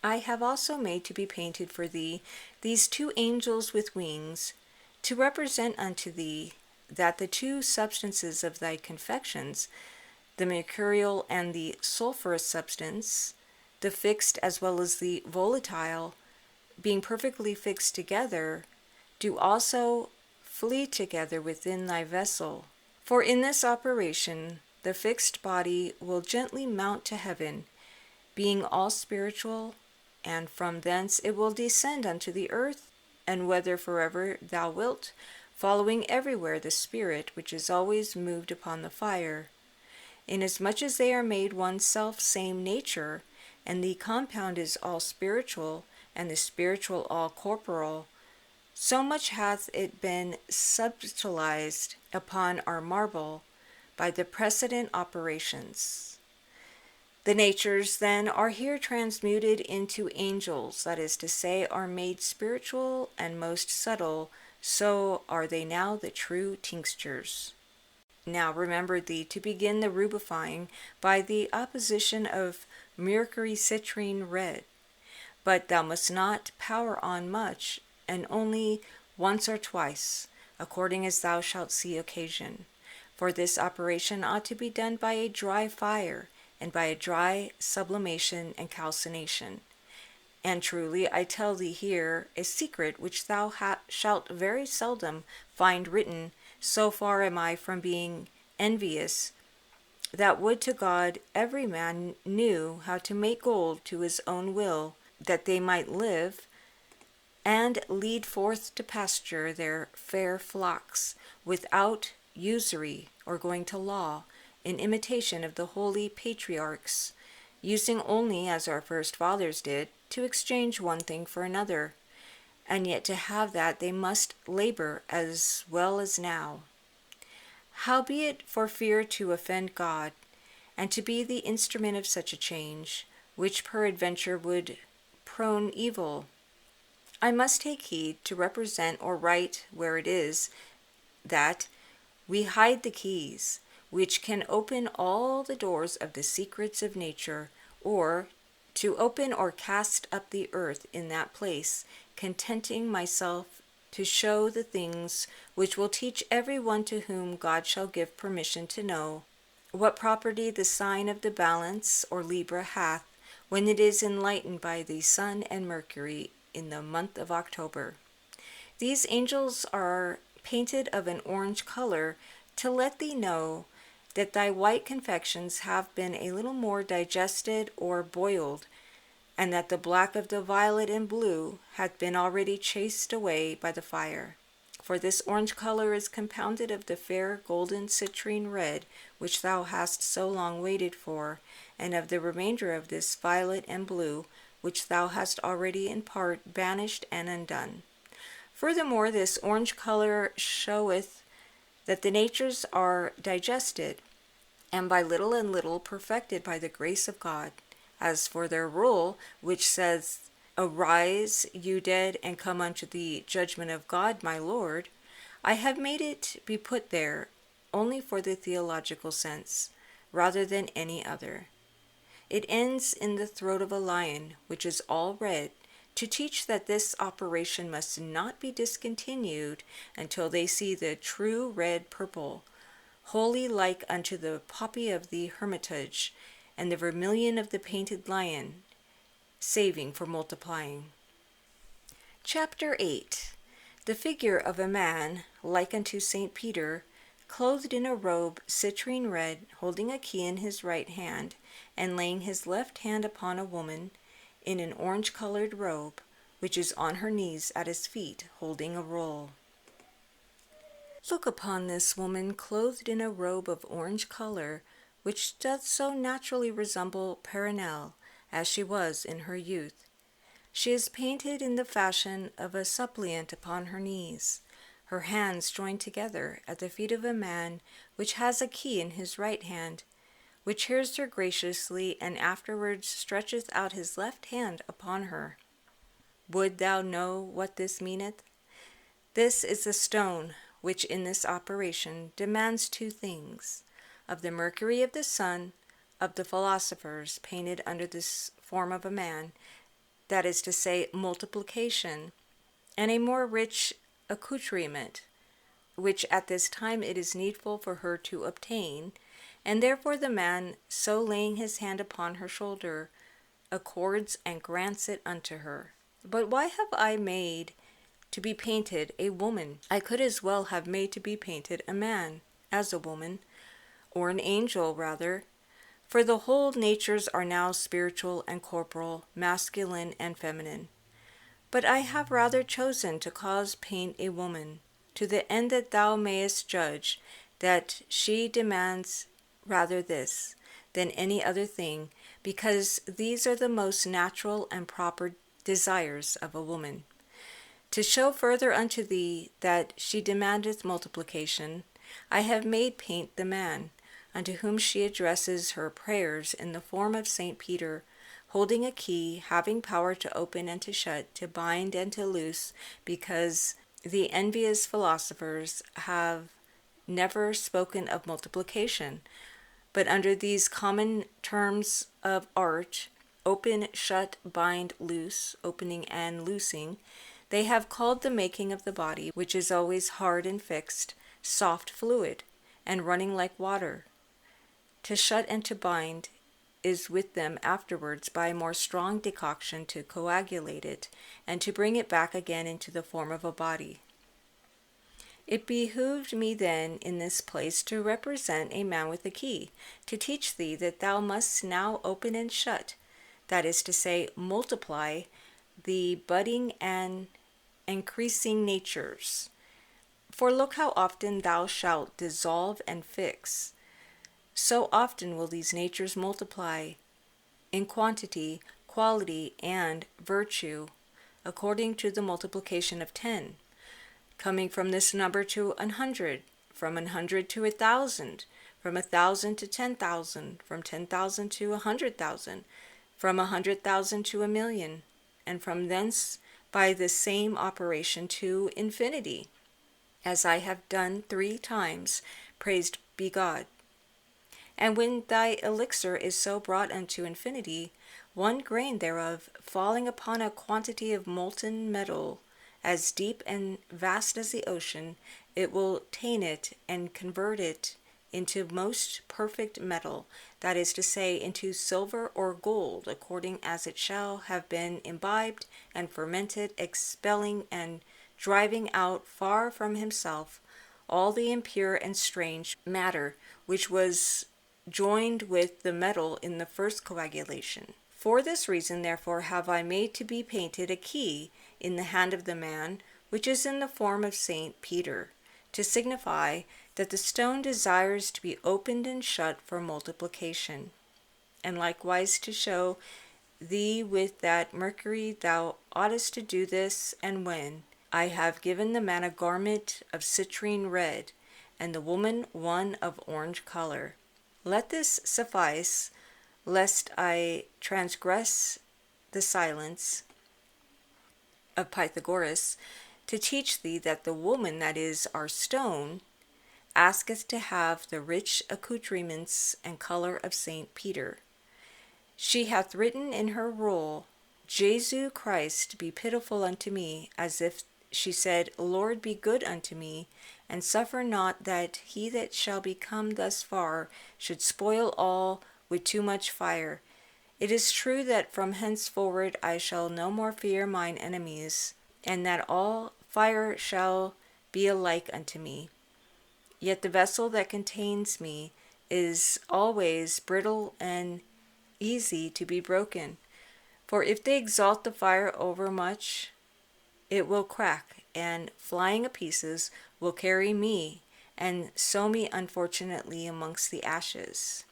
I have also made to be painted for thee these 2 angels with wings, to represent unto thee that the 2 substances of thy confections, the mercurial and the sulphurous substance, the fixed as well as the volatile, being perfectly fixed together, do also flee together within thy vessel. For in this operation the fixed body will gently mount to heaven, being all spiritual, and from thence it will descend unto the earth, and whether forever thou wilt, following everywhere the spirit which is always moved upon the fire. Inasmuch as they are made one self same nature, and the compound is all spiritual, and the spiritual all corporal, so much hath it been subtilized upon our marble by the precedent operations. The natures, then, are here transmuted into angels, that is to say, are made spiritual and most subtle, so are they now the true tinctures. Now remember thee to begin the rubifying by the opposition of mercury citrine red, but thou must not power on much, and only once or twice, according as thou shalt see occasion. For this operation ought to be done by a dry fire, and by a dry sublimation and calcination. And truly I tell thee here a secret which thou shalt very seldom find written, so far am I from being envious, that would to God every man knew how to make gold to his own will, that they might live, and lead forth to pasture their fair flocks, without usury or going to law, in imitation of the holy patriarchs, using only, as our first fathers did, to exchange one thing for another, and yet to have that they must labor as well as now. Howbeit, for fear to offend God, and to be the instrument of such a change, which peradventure would prone evil, I must take heed to represent or write where it is, that we hide the keys, which can open all the doors of the secrets of nature, or to open or cast up the earth in that place, contenting myself to show the things which will teach every one to whom God shall give permission to know what property the sign of the balance or Libra hath when it is enlightened by the sun and Mercury in the month of October. These angels are painted of an orange color, to let thee know that thy white confections have been a little more digested or boiled, and that the black of the violet and blue hath been already chased away by the fire. For this orange color is compounded of the fair golden citrine red, which thou hast so long waited for, and of the remainder of this violet and blue, which thou hast already in part banished and undone. Furthermore, this orange color showeth that the natures are digested, and by little and little perfected by the grace of God. As for their rule, which says, Arise, you dead, and come unto the judgment of God, my Lord, I have made it be put there only for the theological sense, rather than any other. It ends in the throat of a lion, which is all red, to teach that this operation must not be discontinued until they see the true red purple, wholly like unto the poppy of the hermitage, and the vermilion of the painted lion, saving for multiplying. Chapter 8. The figure of a man, like unto St. Peter, clothed in a robe citrine red, holding a key in his right hand, and laying his left hand upon a woman in an orange-colored robe, which is on her knees at his feet, holding a roll. Look upon this woman clothed in a robe of orange color, which doth so naturally resemble Perenelle, as she was in her youth. She is painted in the fashion of a suppliant upon her knees, her hands joined together at the feet of a man which has a key in his right hand, which hears her graciously, and afterwards stretcheth out his left hand upon her. Would thou know what this meaneth? This is the stone which in this operation demands two things: of the mercury of the sun, of the philosophers, painted under this form of a man, that is to say, multiplication, and a more rich accoutrement, which at this time it is needful for her to obtain, and therefore the man, so laying his hand upon her shoulder, accords and grants it unto her. But why have I made to be painted a woman? I could as well have made to be painted a man, as a woman, or an angel rather, For the whole natures are now spiritual and corporal, masculine and feminine. But I have rather chosen to cause paint a woman, to the end that thou mayest judge that she demands rather this than any other thing, because these are the most natural and proper desires of a woman. To show further unto thee that she demandeth multiplication, I have made paint the man, unto whom she addresses her prayers in the form of St. Peter, holding a key, having power to open and to shut, to bind and to loose, because the envious philosophers have never spoken of multiplication, but under these common terms of art, open, shut, bind, loose, opening and loosing, they have called the making of the body, which is always hard and fixed, soft fluid, and running like water. To shut and to bind is with them afterwards by a more strong decoction to coagulate it, and to bring it back again into the form of a body. It behooved me then in this place to represent a man with a key, to teach thee that thou must now open and shut, that is to say, multiply the budding and increasing natures. For look how often thou shalt dissolve and fix, so often will these natures multiply in quantity, quality, and virtue, according to the multiplication of 10, coming from this number to 100, from 100 to 1,000, from 1,000 to 10,000, from 10,000 to 100,000, from 100,000 to 1,000,000, and from thence by the same operation to infinity, as I have done 3 times, praised be God. And when thy elixir is so brought unto infinity, 1 grain thereof falling upon a quantity of molten metal, as deep and vast as the ocean, it will taint it and convert it into most perfect metal, that is to say, into silver or gold, according as it shall have been imbibed and fermented, expelling and driving out far from himself all the impure and strange matter which was joined with the metal in the first coagulation. For this reason, therefore, have I made to be painted a key in the hand of the man, which is in the form of St. Peter, to signify that the stone desires to be opened and shut for multiplication, and likewise to show thee with that Mercury thou oughtest to do this, and when I have given the man a garment of citrine red, and the woman one of orange color. Let this suffice, lest I transgress the silence of Pythagoras, to teach thee that the woman that is our stone asketh to have the rich accoutrements and color of St. Peter. She hath written in her roll, Jesu Christ be pitiful unto me, as if she said, Lord, be good unto me, and suffer not that he that shall be come thus far should spoil all with too much fire. It is true that from henceforward I shall no more fear mine enemies, and that all fire shall be alike unto me. Yet the vessel that contains me is always brittle and easy to be broken. For if they exalt the fire overmuch, it will crack, and flying a pieces will carry me, and sow me unfortunately amongst the ashes.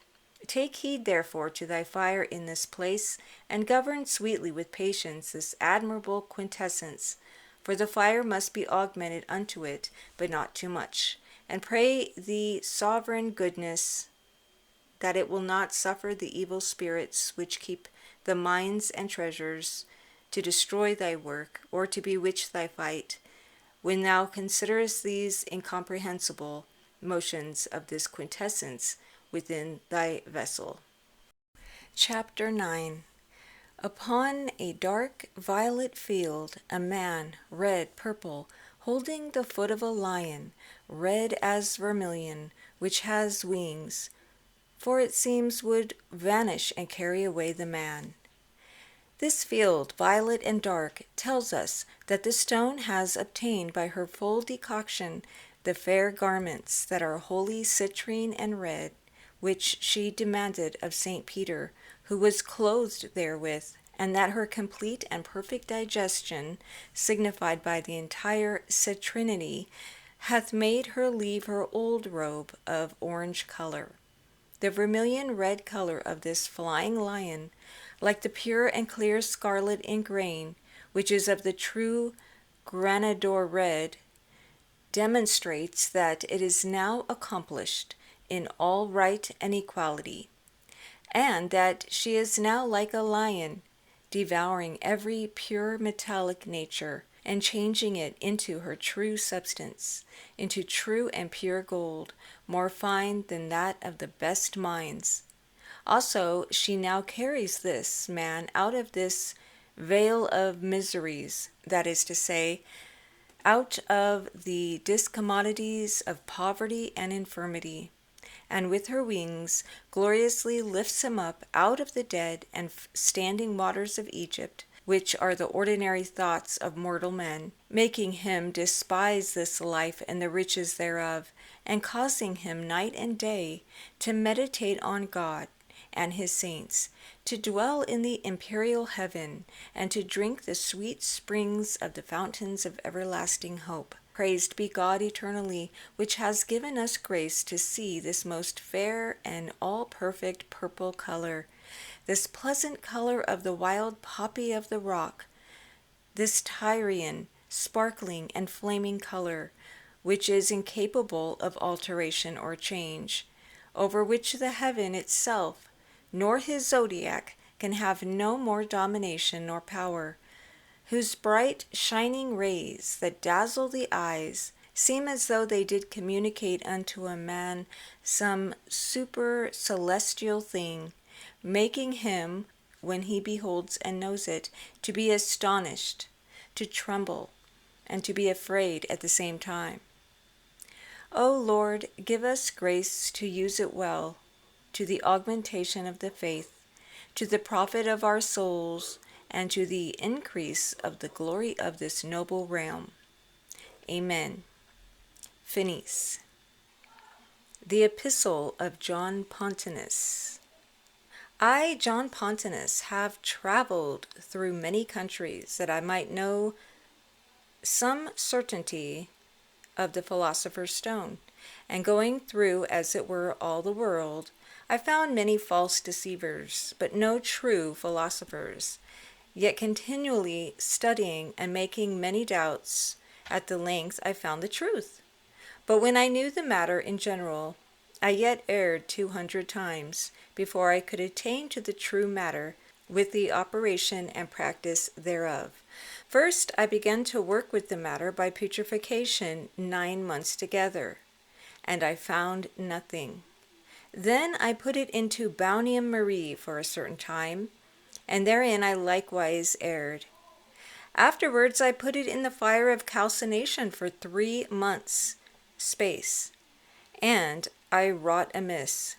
Take heed therefore to thy fire in this place, and govern sweetly with patience this admirable quintessence, for the fire must be augmented unto it, but not too much. And pray the sovereign goodness that it will not suffer the evil spirits which keep the mines and treasures to destroy thy work, or to bewitch thy fight, when thou considerest these incomprehensible motions of this quintessence within thy vessel. Chapter 9. Upon a dark violet field, a man, red, purple, holding the foot of a lion, red as vermilion, which has wings, for it seems would vanish and carry away the man. This field, violet and dark, tells us that the stone has obtained by her full decoction the fair garments that are wholly citrine and red, which she demanded of St. Peter, who was clothed therewith, and that her complete and perfect digestion, signified by the entire citrinity, hath made her leave her old robe of orange color. The vermilion red color of this flying lion, like the pure and clear scarlet in grain, which is of the true granador red, demonstrates that it is now accomplished in all right and equality, and that she is now like a lion, devouring every pure metallic nature, and changing it into her true substance, into true and pure gold, more fine than that of the best mines. Also, she now carries this man out of this vale of miseries, that is to say, out of the discommodities of poverty and infirmity, and with her wings gloriously lifts him up out of the dead and standing waters of Egypt, which are the ordinary thoughts of mortal men, making him despise this life and the riches thereof, and causing him night and day to meditate on God and his saints, to dwell in the imperial heaven, and to drink the sweet springs of the fountains of everlasting hope. Praised be God eternally, which has given us grace to see this most fair and all-perfect purple color, this pleasant color of the wild poppy of the rock, this Tyrian, sparkling and flaming color, which is incapable of alteration or change, over which the heaven itself, nor his zodiac, can have no more domination nor power, whose bright shining rays that dazzle the eyes seem as though they did communicate unto a man some super celestial thing, making him, when he beholds and knows it, to be astonished, to tremble, and to be afraid at the same time. O Lord, give us grace to use it well, to the augmentation of the faith, to the profit of our souls, and to the increase of the glory of this noble realm. Amen. Finis. The Epistle of Iohn Pontanus. I, Iohn Pontanus, have traveled through many countries that I might know some certainty of the Philosopher's Stone, and going through, as it were, all the world, I found many false deceivers, but no true philosophers, yet continually studying and making many doubts, at the length I found the truth. But when I knew the matter in general, I yet erred 200 times before I could attain to the true matter with the operation and practice thereof. First, I began to work with the matter by putrefaction 9 months together, and I found nothing. Then I put it into Baunium Marie for a certain time, and therein I likewise erred. Afterwards I put it in the fire of calcination for 3 months' space, and I wrought amiss.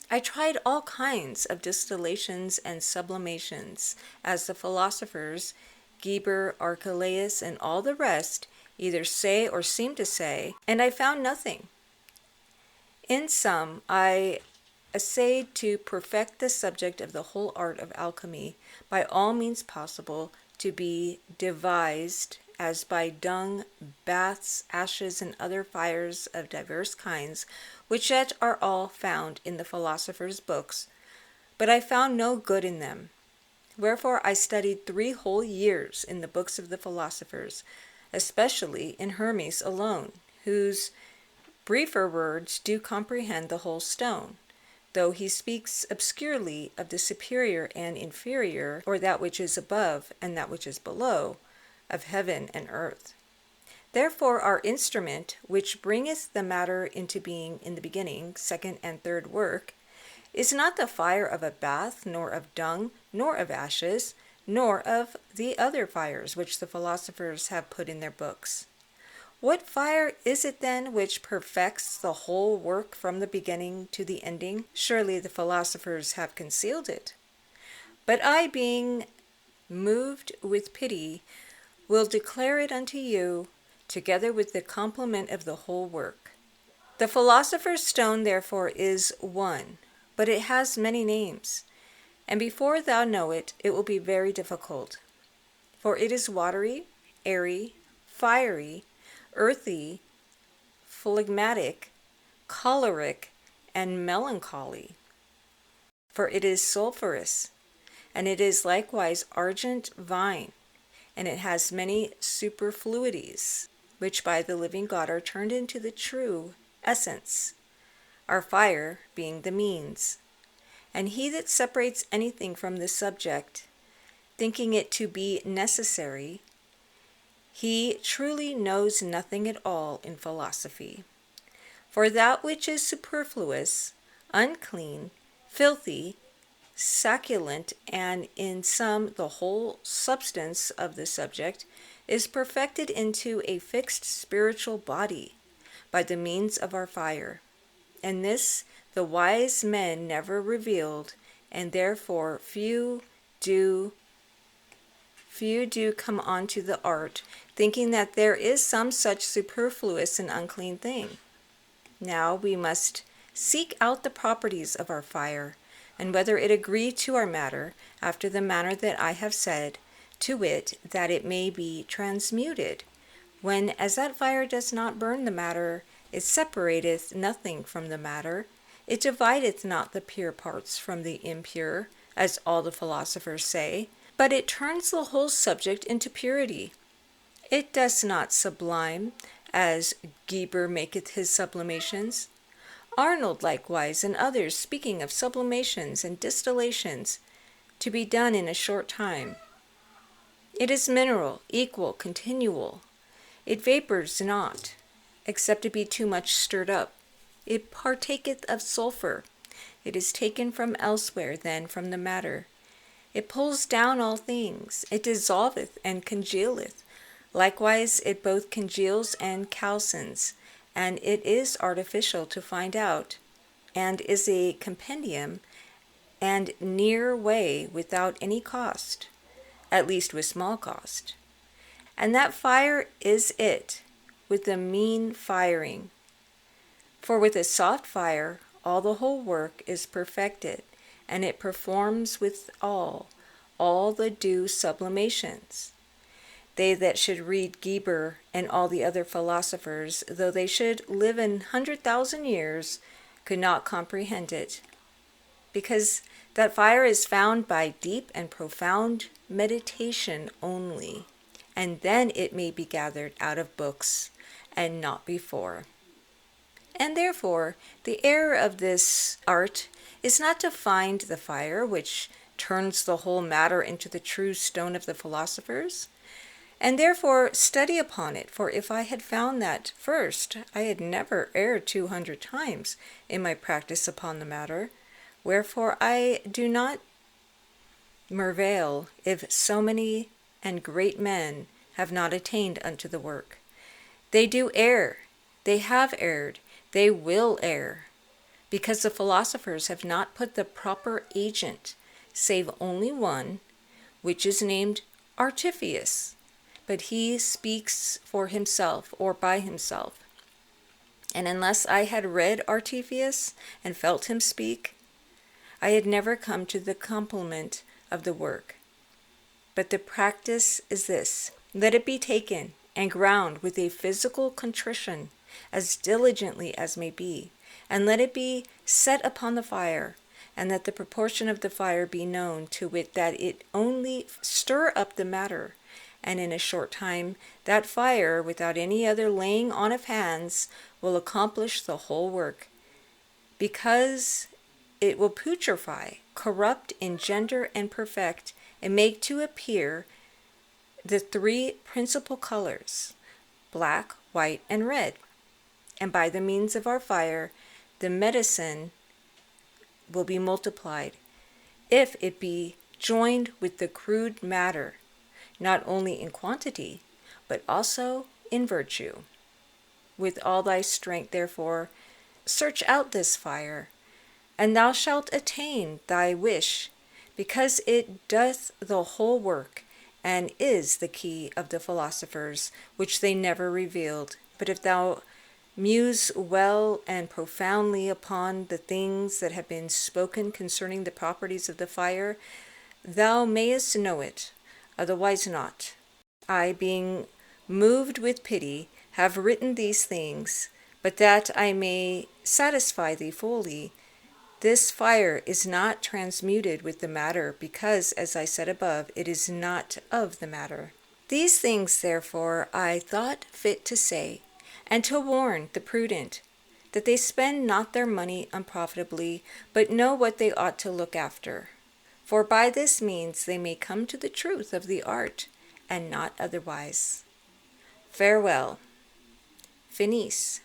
I tried all kinds of distillations and sublimations, as the philosophers, Geber, Archelaus, and all the rest, either say or seem to say, and I found nothing. In sum, I essayed to perfect the subject of the whole art of alchemy by all means possible, to be devised as by dung, baths, ashes, and other fires of divers kinds, which yet are all found in the philosophers' books, but I found no good in them. Wherefore I studied 3 whole years in the books of the philosophers, especially in Hermes alone, whose briefer words do comprehend the whole stone, though he speaks obscurely of the superior and inferior, or that which is above and that which is below, of heaven and earth. Therefore our instrument, which bringeth the matter into being in the beginning, second and third work, is not the fire of a bath, nor of dung, nor of ashes, nor of the other fires which the philosophers have put in their books. What fire is it then which perfects the whole work from the beginning to the ending? Surely the philosophers have concealed it. But I, being moved with pity, will declare it unto you, together with the complement of the whole work. The Philosopher's Stone, therefore, is one, but it has many names, and before thou know it, it will be very difficult. For it is watery, airy, fiery, earthy, phlegmatic, choleric, and melancholy. For it is sulphurous, and it is likewise argent vine, and it has many superfluities, which by the living God are turned into the true essence, our fire being the means. And he that separates anything from this subject, thinking it to be necessary, he truly knows nothing at all in philosophy. For that which is superfluous, unclean, filthy, succulent, and in some the whole substance of the subject, is perfected into a fixed spiritual body by the means of our fire. And this the wise men never revealed, and therefore few do come onto the art, thinking that there is some such superfluous and unclean thing. Now we must seek out the properties of our fire, and whether it agree to our matter, after the manner that I have said, to wit, that it may be transmuted, when as that fire does not burn the matter, it separateth nothing from the matter, it divideth not the pure parts from the impure, as all the philosophers say, but it turns the whole subject into purity. It does not sublime, as Geber maketh his sublimations. Arnold likewise and others speaking of sublimations and distillations, to be done in a short time. It is mineral, equal, continual. It vapours not, except it be too much stirred up. It partaketh of sulphur. It is taken from elsewhere than from the matter. It pulls down all things. It dissolveth and congealeth. Likewise it both congeals and calcines, and it is artificial to find out, and is a compendium and near way without any cost, at least with small cost. And that fire is it, with the mean firing. For with a soft fire all the whole work is perfected, and it performs with all the due sublimations. They that should read Geber and all the other philosophers, though they should live 100,000 years, could not comprehend it, because that fire is found by deep and profound meditation only, and then it may be gathered out of books, and not before. And therefore the error of this art is not to find the fire which turns the whole matter into the true stone of the philosophers, and therefore study upon it. For if I had found that first, I had never erred 200 times in my practice upon the matter. Wherefore I do not marvel if so many and great men have not attained unto the work. They do err, they have erred, they will err, because the philosophers have not put the proper agent, save only one, which is named Artephius, but he speaks for himself or by himself. And unless I had read Artephius and felt him speak, I had never come to the complement of the work. But the practice is this: let it be taken and ground with a physical contrition as diligently as may be, and let it be set upon the fire, and that the proportion of the fire be known, to wit, that it only stir up the matter, and in a short time that fire, without any other laying on of hands, will accomplish the whole work, because it will putrefy, corrupt, engender, and perfect, and make to appear the three principal colors, black, white, and red. And by the means of our fire, the medicine will be multiplied, if it be joined with the crude matter, not only in quantity, but also in virtue. With all thy strength, therefore, search out this fire, and thou shalt attain thy wish, because it doth the whole work, and is the key of the philosophers, which they never revealed. But if thou Muse well and profoundly upon the things that have been spoken concerning the properties of the fire. Thou mayest know it, otherwise not. I, being moved with pity, have written these things, but that I may satisfy thee fully. This fire is not transmuted with the matter, because, as I said above, it is not of the matter. These things, therefore, I thought fit to say, and to warn the prudent, that they spend not their money unprofitably, but know what they ought to look after. For by this means they may come to the truth of the art, and not otherwise. Farewell. Finis.